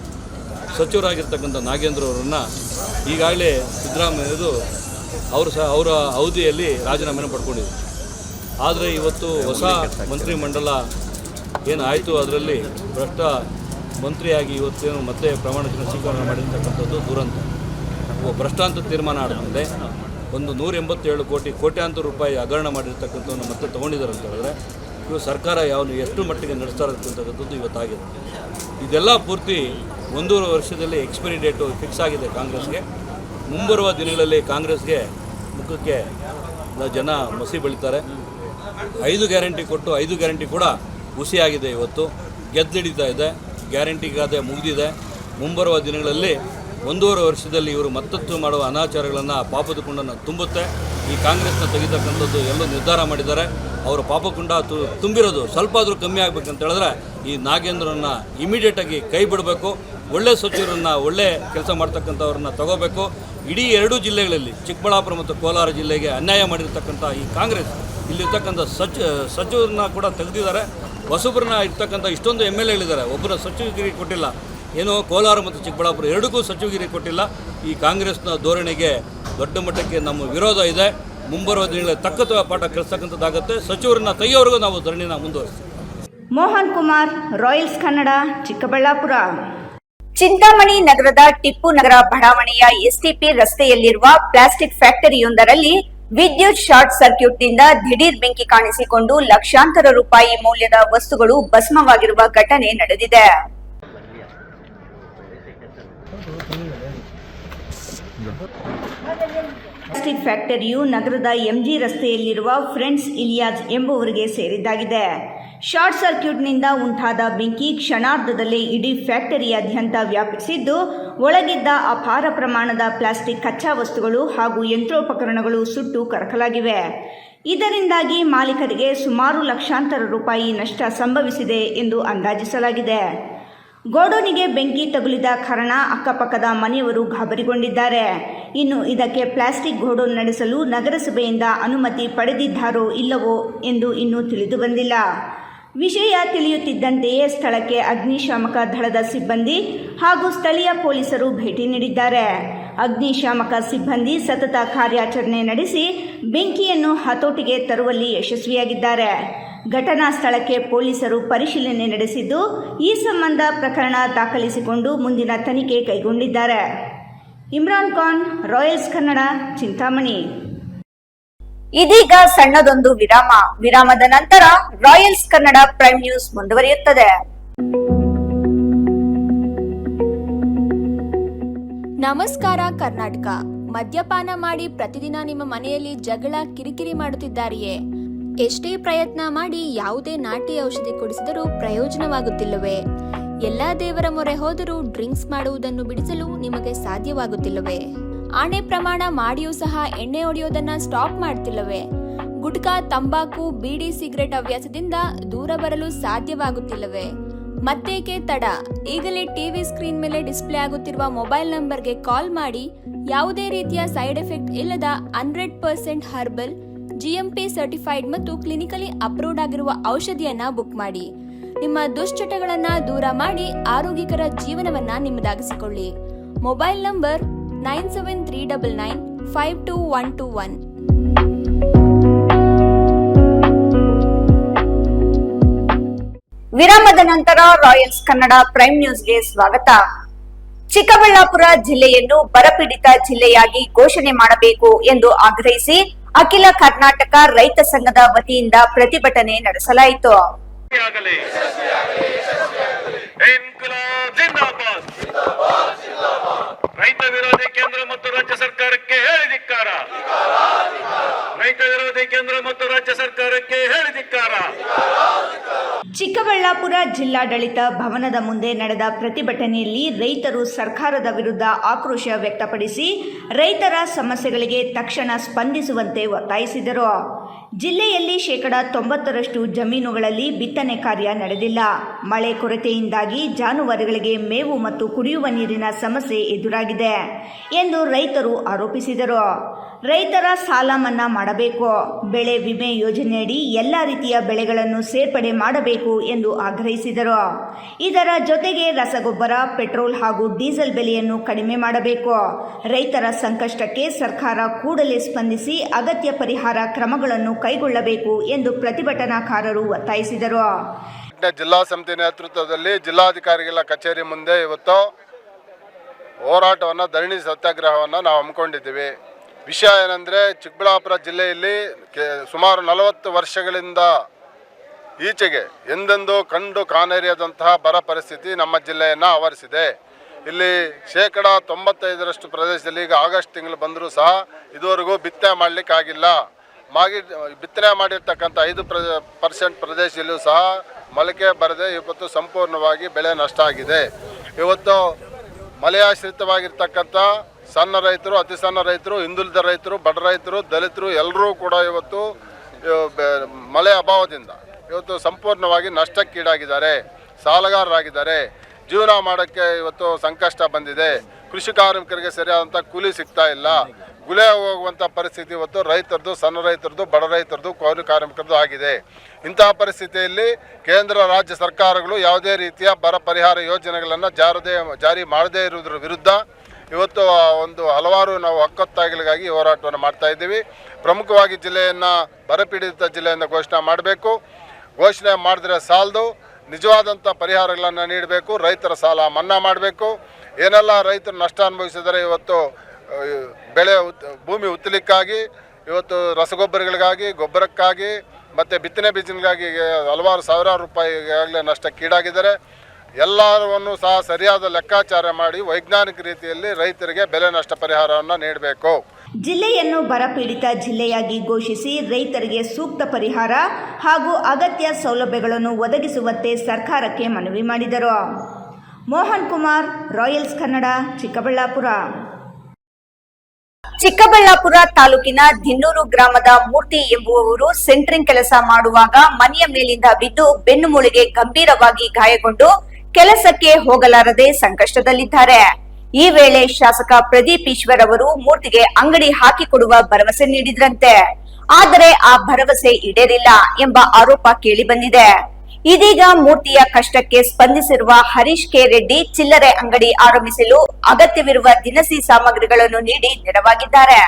ಸಚಿವರಾಗಿರ್ತಕ್ಕಂಥ ನಾಗೇಂದ್ರ ಅವರನ್ನು ಈಗಾಗಲೇ ಸಿದ್ದರಾಮಯ್ಯರು ಅವರ ಅವಧಿಯಲ್ಲಿ ರಾಜೀನಾಮೆಯನ್ನು ಪಡ್ಕೊಂಡಿದ್ರು. ಆದರೆ ಇವತ್ತು ಹೊಸ ಮಂತ್ರಿಮಂಡಲ ಏನಾಯಿತು ಅದರಲ್ಲಿ ಭ್ರಷ್ಟ ಮಂತ್ರಿಯಾಗಿ ಇವತ್ತೇನು ಮತ್ತೆ ಪ್ರಮಾಣವಚನ ಸ್ವೀಕಾರ ಮಾಡಿರ್ತಕ್ಕಂಥದ್ದು ದುರಂತ. ಭ್ರಷ್ಟ ಅಂತ ತೀರ್ಮಾನ ಆದಮೇಲೆ ಒಂದು 187 ಕೋಟ್ಯಾಂತರ ರೂಪಾಯಿ ಹಗರಣ ಮಾಡಿರ್ತಕ್ಕಂಥವನ್ನು ಮತ್ತೆ ತೊಗೊಂಡಿದ್ದಾರೆ ಅಂತ ಹೇಳಿದ್ರೆ ಇವು ಸರ್ಕಾರ ಎಷ್ಟು ಮಟ್ಟಿಗೆ ನಡೆಸ್ತಾ ಇರತಕ್ಕಂಥದ್ದು ಇವತ್ತಾಗಿದೆ. ಇದೆಲ್ಲ ಪೂರ್ತಿ 1.5 ವರ್ಷದಲ್ಲಿ ಎಕ್ಸ್ಪೈರಿ ಡೇಟು ಫಿಕ್ಸ್ ಆಗಿದೆ ಕಾಂಗ್ರೆಸ್ಗೆ. ಮುಂಬರುವ ದಿನಗಳಲ್ಲಿ ಕಾಂಗ್ರೆಸ್ಗೆ ಮುಖಕ್ಕೆ ಜನ ಮಸಿ ಬೆಳೀತಾರೆ. 5 ಗ್ಯಾರಂಟಿ ಕೊಟ್ಟು 5 ಗ್ಯಾರಂಟಿ ಕೂಡ ಹುಸಿಯಾಗಿದೆ. ಇವತ್ತು ಗೆದ್ದಿಡಿತಾ ಇದೆ. ಗ್ಯಾರಂಟಿ ಗಾದೆ ಮುಗಿದಿದೆ. ಮುಂಬರುವ ದಿನಗಳಲ್ಲಿ 1.5 ವರ್ಷದಲ್ಲಿ ಇವರು ಮತ್ತಷ್ಟು ಮಾಡುವ ಅನಾಚಾರಗಳನ್ನು ಪಾಪದ ತುಂಬುತ್ತೆ. ಈ ಕಾಂಗ್ರೆಸ್ನ ತೆಗಿತಕ್ಕಂಥದ್ದು ಎಲ್ಲೂ ನಿರ್ಧಾರ ಮಾಡಿದ್ದಾರೆ. ಅವರ ಪಾಪಕುಂಡ ತುಂಬಿರೋದು ಸ್ವಲ್ಪ ಆದರೂ ಕಮ್ಮಿ ಆಗಬೇಕಂತ ಹೇಳಿದ್ರೆ ಈ ನಾಗೇಂದ್ರನ್ನ ಇಮಿಡಿಯೇಟಾಗಿ ಕೈ ಬಿಡಬೇಕು. ಒಳ್ಳೆ ಸಚಿವರನ್ನು ಒಳ್ಳೆ ಕೆಲಸ ಮಾಡ್ತಕ್ಕಂಥವ್ರನ್ನ ತಗೋಬೇಕು. ಇಡೀ 2 ಜಿಲ್ಲೆಗಳಲ್ಲಿ ಚಿಕ್ಕಬಳ್ಳಾಪುರ ಮತ್ತು ಕೋಲಾರ ಜಿಲ್ಲೆಗೆ ಅನ್ಯಾಯ ಮಾಡಿರ್ತಕ್ಕಂಥ ಈ ಕಾಂಗ್ರೆಸ್ ಇಲ್ಲಿರ್ತಕ್ಕಂಥ ಸಚಿವರನ್ನ ಕೂಡ ತೆಗೆದಿದ್ದಾರೆ. ಹೊಸಬ್ರನ್ನ ಇರ್ತಕ್ಕಂಥ ಇಷ್ಟೊಂದು MLAಗಳಿದ್ದಾರೆ, ಒಬ್ಬರ ಸಚಿವಗಿರಿ ಕೊಟ್ಟಿಲ್ಲ. ಏನೋ ಕೋಲಾರ ಮತ್ತು ಚಿಕ್ಕಬಳ್ಳಾಪುರ 2ಕ್ಕೂ ಸಚಿವಗಿರಿ ಕೊಟ್ಟಿಲ್ಲ. ಈ ಕಾಂಗ್ರೆಸ್ನ ಧೋರಣೆಗೆ ದೊಡ್ಡ ಮಟ್ಟಕ್ಕೆ ನಮ್ಮ ವಿರೋಧ ಇದೆ. ಮುಂಬರುವ ದಿನಗಳಲ್ಲಿ ತಕ್ಕ ಪಾಠ ಕಲಿಸ್ತಕ್ಕಂಥದ್ದಾಗುತ್ತೆ. ಸಚಿವರನ್ನ ತೆಗೆಯೋವರೆಗೂ ನಾವು ಧರಣಿನ ಮುಂದುವರಿಸ್ತೀವಿ. ಮೋಹನ್ ಕುಮಾರ್, ರಾಯಲ್ಸ್ ಕನ್ನಡ, ಚಿಕ್ಕಬಳ್ಳಾಪುರ. ಚಿಂತಾಮಣಿ ನಗರದ ಟಿಪ್ಪು ನಗರ ಬಡಾವಣೆಯ STP ರಸ್ತೆಯಲ್ಲಿರುವ ಪ್ಲಾಸ್ಟಿಕ್ ಫ್ಯಾಕ್ಟರಿಯೊಂದರಲ್ಲಿ ವಿದ್ಯುತ್ ಶಾರ್ಟ್ ಸರ್ಕ್ಯೂಟ್ನಿಂದ ದಿಢೀರ್ ಬೆಂಕಿ ಕಾಣಿಸಿಕೊಂಡು ಲಕ್ಷಾಂತರ ರೂಪಾಯಿ ಮೌಲ್ಯದ ವಸ್ತುಗಳು ಭಸ್ಮವಾಗಿರುವ ಘಟನೆ ನಡೆದಿದೆ. ಪ್ಲಾಸ್ಟಿಕ್ ಫ್ಯಾಕ್ಟರಿಯು ನಗರದ MG ರಸ್ತೆಯಲ್ಲಿರುವ ಫ್ರೆಂಡ್ಸ್ ಇಲಿಯಾಸ್ ಎಂಬುವರಿಗೆ ಸೇರಿದ್ದಾಗಿದೆ. ಶಾರ್ಟ್ ಸರ್ಕ್ಯೂಟ್ನಿಂದ ಉಂಟಾದ ಬೆಂಕಿ ಕ್ಷಣಾರ್ಧದಲ್ಲೇ ಇಡೀ ಫ್ಯಾಕ್ಟರಿಯಾದ್ಯಂತ ವ್ಯಾಪಿಸಿದ್ದು, ಒಳಗಿದ್ದ ಅಪಾರ ಪ್ರಮಾಣದ ಪ್ಲಾಸ್ಟಿಕ್ ಕಚ್ಚಾ ವಸ್ತುಗಳು ಹಾಗೂ ಯಂತ್ರೋಪಕರಣಗಳು ಸುಟ್ಟು ಕರಕಲಾಗಿವೆ. ಇದರಿಂದಾಗಿ ಮಾಲೀಕರಿಗೆ ಸುಮಾರು ಲಕ್ಷಾಂತರ ರೂಪಾಯಿ ನಷ್ಟ ಸಂಭವಿಸಿದೆ ಎಂದು ಅಂದಾಜಿಸಲಾಗಿದೆ. ಗೋಡೌನಿಗೆ ಬೆಂಕಿ ತಗುಲಿದ ಕಾರಣ ಅಕ್ಕಪಕ್ಕದ ಮನೆಯವರು ಗಾಬರಿಗೊಂಡಿದ್ದಾರೆ. ಇನ್ನು ಇದಕ್ಕೆ ಪ್ಲಾಸ್ಟಿಕ್ ಗೋಡೌನ್ ನಡೆಸಲು ನಗರಸಭೆಯಿಂದ ಅನುಮತಿ ಪಡೆದಿದ್ದಾರೋ ಇಲ್ಲವೋ ಎಂದು ಇನ್ನೂ ತಿಳಿದು ಬಂದಿಲ್ಲ. ವಿಷಯ ತಿಳಿಯುತ್ತಿದ್ದಂತೆಯೇ ಸ್ಥಳಕ್ಕೆ ಅಗ್ನಿಶಾಮಕ ದಳದ ಸಿಬ್ಬಂದಿ ಹಾಗೂ ಸ್ಥಳೀಯ ಪೊಲೀಸರು ಭೇಟಿ ನೀಡಿದ್ದಾರೆ. ಅಗ್ನಿಶಾಮಕ ಸಿಬ್ಬಂದಿ ಸತತ ಕಾರ್ಯಾಚರಣೆ ನಡೆಸಿ ಬೆಂಕಿಯನ್ನು ಹತೋಟಿಗೆ ತರುವಲ್ಲಿ ಯಶಸ್ವಿಯಾಗಿದ್ದಾರೆ. ಘಟನಾ ಸ್ಥಳಕ್ಕೆ ಪೊಲೀಸರು ಪರಿಶೀಲನೆ ನಡೆಸಿದ್ದು, ಈ ಸಂಬಂಧ ಪ್ರಕರಣ ದಾಖಲಿಸಿಕೊಂಡು ಮುಂದಿನ ತನಿಖೆ ಕೈಗೊಂಡಿದ್ದಾರೆ. ಇಮ್ರಾನ್ ಖಾನ್, ರಾಯಲ್ಸ್ ಕನ್ನಡ, ಚಿಂತಾಮಣಿ. ಇದೀಗ ಸಣ್ಣದೊಂದು ವಿರಾಮ. ವಿರಾಮದ ನಂತರ ರಾಯಲ್ಸ್ ಕನ್ನಡ ಪ್ರೈಮ್ ನ್ಯೂಸ್ ಮುಂದುವರಿಯುತ್ತದೆ. ನಮಸ್ಕಾರ ಕರ್ನಾಟಕ. ಮದ್ಯಪಾನ ಮಾಡಿ ಪ್ರತಿದಿನ ನಿಮ್ಮ ಮನೆಯಲ್ಲಿ ಜಗಳ ಕಿರಿಕಿರಿ ಮಾಡುತ್ತಿದ್ದಾರೆಯೇ? ಎಷ್ಟೇ ಪ್ರಯತ್ನ ಮಾಡಿ ಯಾವುದೇ ನಾಟಿ ಔಷಧಿ ಕೊಡಿಸಿದರೂ ಪ್ರಯೋಜನವಾಗುತ್ತಿಲ್ಲವೇ? ಎಲ್ಲಾ ದೇವರ ಮೊರೆ ಹೋದರೂ ಡ್ರಿಂಕ್ಸ್ ಮಾಡುವುದನ್ನು ಬಿಡಿಸಲು ನಿಮಗೆ ಸಾಧ್ಯವಾಗುತ್ತಿಲ್ಲವೇ? ಆಣೆ ಪ್ರಮಾಣ ಮಾಡಿಯೂ ಸಹ ಎಣ್ಣೆ ಹೊಡೆಯೋದನ್ನ ಸ್ಟಾಪ್ ಮಾಡ್ತಿಲ್ಲವೇ? ಗುಟ್ಕಾ, ತಂಬಾಕು, ಬೀಡಿ, ಸಿಗರೆಟ್ ಹವ್ಯಾಸದಿಂದ ದೂರ ಬರಲು ಸಾಧ್ಯವಾಗುತ್ತಿಲ್ಲವೇ? ಮತ್ತೇಕೆ ತಡ? ಈಗಲೇ ಟಿವಿ ಸ್ಕ್ರೀನ್ ಮೇಲೆ ಡಿಸ್ಪ್ಲೇ ಆಗುತ್ತಿರುವ ಮೊಬೈಲ್ ನಂಬರ್ಗೆ ಕಾಲ್ ಮಾಡಿ ಯಾವುದೇ ರೀತಿಯ ಸೈಡ್ ಎಫೆಕ್ಟ್ ಇಲ್ಲದ 100% ಹರ್ಬಲ್, GMP ಸರ್ಟಿಫೈಡ್ ಮತ್ತು ಕ್ಲಿನಿಕಲಿ ಅಪ್ರೂವ್ಡ್ ಆಗಿರುವ ಔಷಧಿಯನ್ನ ಬುಕ್ ಮಾಡಿ. ನಿಮ್ಮ ದುಶ್ಚಟಗಳನ್ನ ದೂರ ಮಾಡಿ ಆರೋಗ್ಯಕರ ಜೀವನವನ್ನ ನಿಮ್ಮದಾಗಿಸಿಕೊಳ್ಳಿ. Mobile number 9739952121. ವಿರಾಮದ ನಂತರ ರಾಯಲ್ಸ್ ಕನ್ನಡ ಪ್ರೈಮ್ ನ್ಯೂಸ್ಗೆ ಸ್ವಾಗತ. ಚಿಕ್ಕಬಳ್ಳಾಪುರ ಜಿಲ್ಲೆಯನ್ನು ಬರಪೀಡಿತ ಜಿಲ್ಲೆಯಾಗಿ ಘೋಷಣೆ ಮಾಡಬೇಕು ಎಂದು ಆಗ್ರಹಿಸಿ ಅಖಿಲ ಕರ್ನಾಟಕ ರೈತ ಸಂಘದ ವತಿಯಿಂದ ಪ್ರತಿಭಟನೆ ನಡೆಸಲಾಯಿತು. ರೈತ ವಿರೋಧಿ ಕೇಂದ್ರ ಮತ್ತು ರಾಜ್ಯ ಸರ್ಕಾರಕ್ಕೆ ಹೇಳಿದಿಕ್ಕಾರ. ರೈತ ವಿರೋಧಿ ಕೇಂದ್ರ ಮತ್ತು ರಾಜ್ಯ ಸರ್ಕಾರಕ್ಕೆ ಹೇಳಿದಿಕ್ಕಾರ. ಚಿಕ್ಕಬಳ್ಳಾಪುರ ಜಿಲ್ಲಾಡಳಿತ ಭವನದ ಮುಂದೆ ನಡೆದ ಪ್ರತಿಭಟನೆಯಲ್ಲಿ ರೈತರು ಸರ್ಕಾರದ ವಿರುದ್ಧ ಆಕ್ರೋಶ ವ್ಯಕ್ತಪಡಿಸಿ ರೈತರ ಸಮಸ್ಯೆಗಳಿಗೆ ತಕ್ಷಣ ಸ್ಪಂದಿಸುವಂತೆ ಒತ್ತಾಯಿಸಿದರು. ಜಿಲ್ಲೆಯಲ್ಲಿ 90% ಜಮೀನುಗಳಲ್ಲಿ ಬಿತ್ತನೆ ಕಾರ್ಯ ನಡೆದಿಲ್ಲ. ಮಳೆ ಕೊರತೆಯಿಂದಾಗಿ ಜಾನುವಾರುಗಳಿಗೆ ಮೇವು ಮತ್ತು ಕುಡಿಯುವ ನೀರಿನ ಸಮಸ್ಯೆ ಎದುರಾಗಿದೆ ಎಂದು ರೈತರು ಆರೋಪಿಸಿದರು. ರೈತರ ಸಾಲ ಮನ್ನಾ ಮಾಡಬೇಕು, ಬೆಳೆ ವಿಮೆ ಯೋಜನೆಯಡಿ ಎಲ್ಲ ರೀತಿಯ ಬೆಳೆಗಳನ್ನು ಸೇರ್ಪಡೆ ಮಾಡಬೇಕು ಎಂದು ಆಗ್ರಹಿಸಿದರು. ಇದರ ಜೊತೆಗೆ ರಸಗೊಬ್ಬರ, ಪೆಟ್ರೋಲ್ ಹಾಗೂ ಡೀಸೆಲ್ ಬೆಲೆಯನ್ನು ಕಡಿಮೆ ಮಾಡಬೇಕು. ರೈತರ ಸಂಕಷ್ಟಕ್ಕೆ ಸರ್ಕಾರ ಕೂಡಲೇ ಸ್ಪಂದಿಸಿ ಅಗತ್ಯ ಪರಿಹಾರ ಕ್ರಮಗಳನ್ನು ಕೈಗೊಳ್ಳಬೇಕು ಎಂದು ಪ್ರತಿಭಟನಾಕಾರರು ಒತ್ತಾಯಿಸಿದರು. ಜಿಲ್ಲಾ ಸಮಿತಿ ನೇತೃತ್ವದಲ್ಲಿ ಜಿಲ್ಲಾಧಿಕಾರಿಗಳ ಕಚೇರಿ ಮುಂದೆ ಇವತ್ತು ಹೋರಾಟವನ್ನು, ಧರಣಿ ಸತ್ಯಾಗ್ರಹವನ್ನು ನಾವು ಹಮ್ಮಿಕೊಂಡಿದ್ದೀವಿ. ವಿಷಯ ಏನಂದರೆ, ಚಿಕ್ಕಬಳ್ಳಾಪುರ ಜಿಲ್ಲೆಯಲ್ಲಿ ಸುಮಾರು 40 ವರ್ಷಗಳಿಂದ ಈಚೆಗೆ ಎಂದೆಂದೂ ಕಂಡು ಕಾಣರಿಯದಂತಹ ಬರ ಪರಿಸ್ಥಿತಿ ನಮ್ಮ ಜಿಲ್ಲೆಯನ್ನು ಆವರಿಸಿದೆ. ಇಲ್ಲಿ 95% ಪ್ರದೇಶದಲ್ಲಿ ಈಗ ಆಗಸ್ಟ್ ತಿಂಗಳು ಬಂದರೂ ಸಹ ಇದುವರೆಗೂ ಬಿತ್ತನೆ ಮಾಡಲಿಕ್ಕಾಗಿಲ್ಲ. ಬಿತ್ತನೆ ಮಾಡಿರ್ತಕ್ಕಂಥ 5% ಪ್ರದೇಶದಲ್ಲೂ ಸಹ ಮೊಳಕೆ ಬರದೆ ಇವತ್ತು ಸಂಪೂರ್ಣವಾಗಿ ಬೆಳೆ ನಷ್ಟ ಆಗಿದೆ. ಇವತ್ತು ಮಳೆಯಾಶ್ರಿತವಾಗಿರ್ತಕ್ಕಂಥ ಸಣ್ಣ ರೈತರು, ಅತಿ ಸಣ್ಣ ರೈತರು, ಹಿಂದುಳಿದ ರೈತರು, ಬಡ ರೈತರು, ದಲಿತರು ಎಲ್ಲರೂ ಕೂಡ ಇವತ್ತು ಮಳೆ ಅಭಾವದಿಂದ ಇವತ್ತು ಸಂಪೂರ್ಣವಾಗಿ ನಷ್ಟಕ್ಕೀಡಾಗಿದ್ದಾರೆ, ಸಾಲಗಾರರಾಗಿದ್ದಾರೆ. ಜೀವನ ಮಾಡೋಕ್ಕೆ ಇವತ್ತು ಸಂಕಷ್ಟ ಬಂದಿದೆ. ಕೃಷಿ ಕಾರ್ಮಿಕರಿಗೆ ಸರಿಯಾದಂಥ ಕೂಲಿ ಸಿಗ್ತಾ ಇಲ್ಲ. ಗುಳೆ ಹೋಗುವಂಥ ಪರಿಸ್ಥಿತಿ ಇವತ್ತು ರೈತರದು, ಸಣ್ಣ ರೈತರದು, ಬಡ ರೈತರದು, ಕೂಲಿ ಕಾರ್ಮಿಕರದು ಆಗಿದೆ. ಇಂತಹ ಪರಿಸ್ಥಿತಿಯಲ್ಲಿ ಕೇಂದ್ರ ರಾಜ್ಯ ಸರ್ಕಾರಗಳು ಯಾವುದೇ ರೀತಿಯ ಬರ ಪರಿಹಾರ ಯೋಜನೆಗಳನ್ನು ಜಾರಿ ಮಾಡದೇ ಇರುವುದರ ವಿರುದ್ಧ ಇವತ್ತು ಹಲವಾರು ನಾವು ಹಕ್ಕೊತ್ತಾಯಗಳಿಗಾಗಿ ಹೋರಾಟವನ್ನು ಮಾಡ್ತಾ ಇದ್ದೀವಿ. ಪ್ರಮುಖವಾಗಿ ಜಿಲ್ಲೆಯನ್ನು ಬರಪೀಡಿತ ಜಿಲ್ಲೆಯಿಂದ ಘೋಷಣೆ ಮಾಡಬೇಕು. ಘೋಷಣೆ ಮಾಡಿದ್ರೆ ಸಾಲದು, ನಿಜವಾದಂಥ ಪರಿಹಾರಗಳನ್ನು ನೀಡಬೇಕು. ರೈತರ ಸಾಲ ಮನ್ನಾ ಮಾಡಬೇಕು. ಏನೆಲ್ಲ ರೈತರು ನಷ್ಟ ಅನುಭವಿಸಿದರೆ ಇವತ್ತು ಭೂಮಿ ಉತ್ತಲಿಕ್ಕಾಗಿ, ಇವತ್ತು ರಸಗೊಬ್ಬರಗಳಿಗಾಗಿ, ಗೊಬ್ಬರಕ್ಕಾಗಿ ಮತ್ತು ಬಿತ್ತನೆ ಬೀಜಗಳಿಗಾಗಿ ಹಲವಾರು ಸಾವಿರಾರು ರೂಪಾಯಿ ಈಗಾಗಲೇ ನಷ್ಟಕ್ಕೀಡಾಗಿದ್ದಾರೆ. ಎಲ್ಲವನ್ನೂ ಸಹ ಸರಿಯಾದ ಲೆಕ್ಕಾಚಾರ ಮಾಡಿ ವೈಜ್ಞಾನಿಕ ರೀತಿಯಲ್ಲಿ ರೈತರಿಗೆ ಬೆಲೆ ನಷ್ಟ ಪರಿಹಾರವನ್ನು ನೀಡಬೇಕು. ಜಿಲ್ಲೆಯನ್ನು ಬರಪೀಡಿತ ಜಿಲ್ಲೆಯಾಗಿ ಘೋಷಿಸಿ ರೈತರಿಗೆ ಸೂಕ್ತ ಪರಿಹಾರ ಹಾಗೂ ಅಗತ್ಯ ಸೌಲಭ್ಯಗಳನ್ನು ಒದಗಿಸುವಂತೆ ಸರ್ಕಾರಕ್ಕೆ ಮನವಿ ಮಾಡಿದರು. ಮೋಹನ್ ಕುಮಾರ್, ರಾಯಲ್ಸ್ ಕನ್ನಡ, ಚಿಕ್ಕಬಳ್ಳಾಪುರ. ಚಿಕ್ಕಬಳ್ಳಾಪುರ ತಾಲೂಕಿನ ದಿನ್ನೂರು ಗ್ರಾಮದ ಮೂರ್ತಿ ಎಂಬುವವರು ಸೆಂಟ್ರಿಂಗ್ ಕೆಲಸ ಮಾಡುವಾಗ ಮನೆಯ ಮೇಲಿಂದ ಬಿದ್ದು ಬೆನ್ನುಮೂಳೆಗೆ ಗಂಭೀರವಾಗಿ ಗಾಯಗೊಂಡು ಕೆಲಸಕ್ಕೆ ಹೋಗಲಾರದೆ ಸಂಕಷ್ಟದಲ್ಲಿದ್ದಾರೆ. ಈ ವೇಳೆ ಶಾಸಕ ಪ್ರದೀಪ್ ಈಶ್ವರ್ ಅವರು ಮೂರ್ತಿಗೆ ಅಂಗಡಿ ಹಾಕಿಕೊಡುವ ಭರವಸೆ ನೀಡಿದ್ರಂತೆ. ಆದರೆ ಆ ಭರವಸೆ ಈಡೇರಿಲ್ಲ ಎಂಬ ಆರೋಪ ಕೇಳಿಬಂದಿದೆ. ಇದೀಗ ಮೂರ್ತಿಯ ಕಷ್ಟಕ್ಕೆ ಸ್ಪಂದಿಸಿರುವ ಹರೀಶ್ ಕೆ ರೆಡ್ಡಿ ಚಿಲ್ಲರೆ ಅಂಗಡಿ ಆರಂಭಿಸಲು ಅಗತ್ಯವಿರುವ ದಿನಸಿ ಸಾಮಗ್ರಿಗಳನ್ನು ನೀಡಿ ನೆರವಾಗಿದ್ದಾರೆ.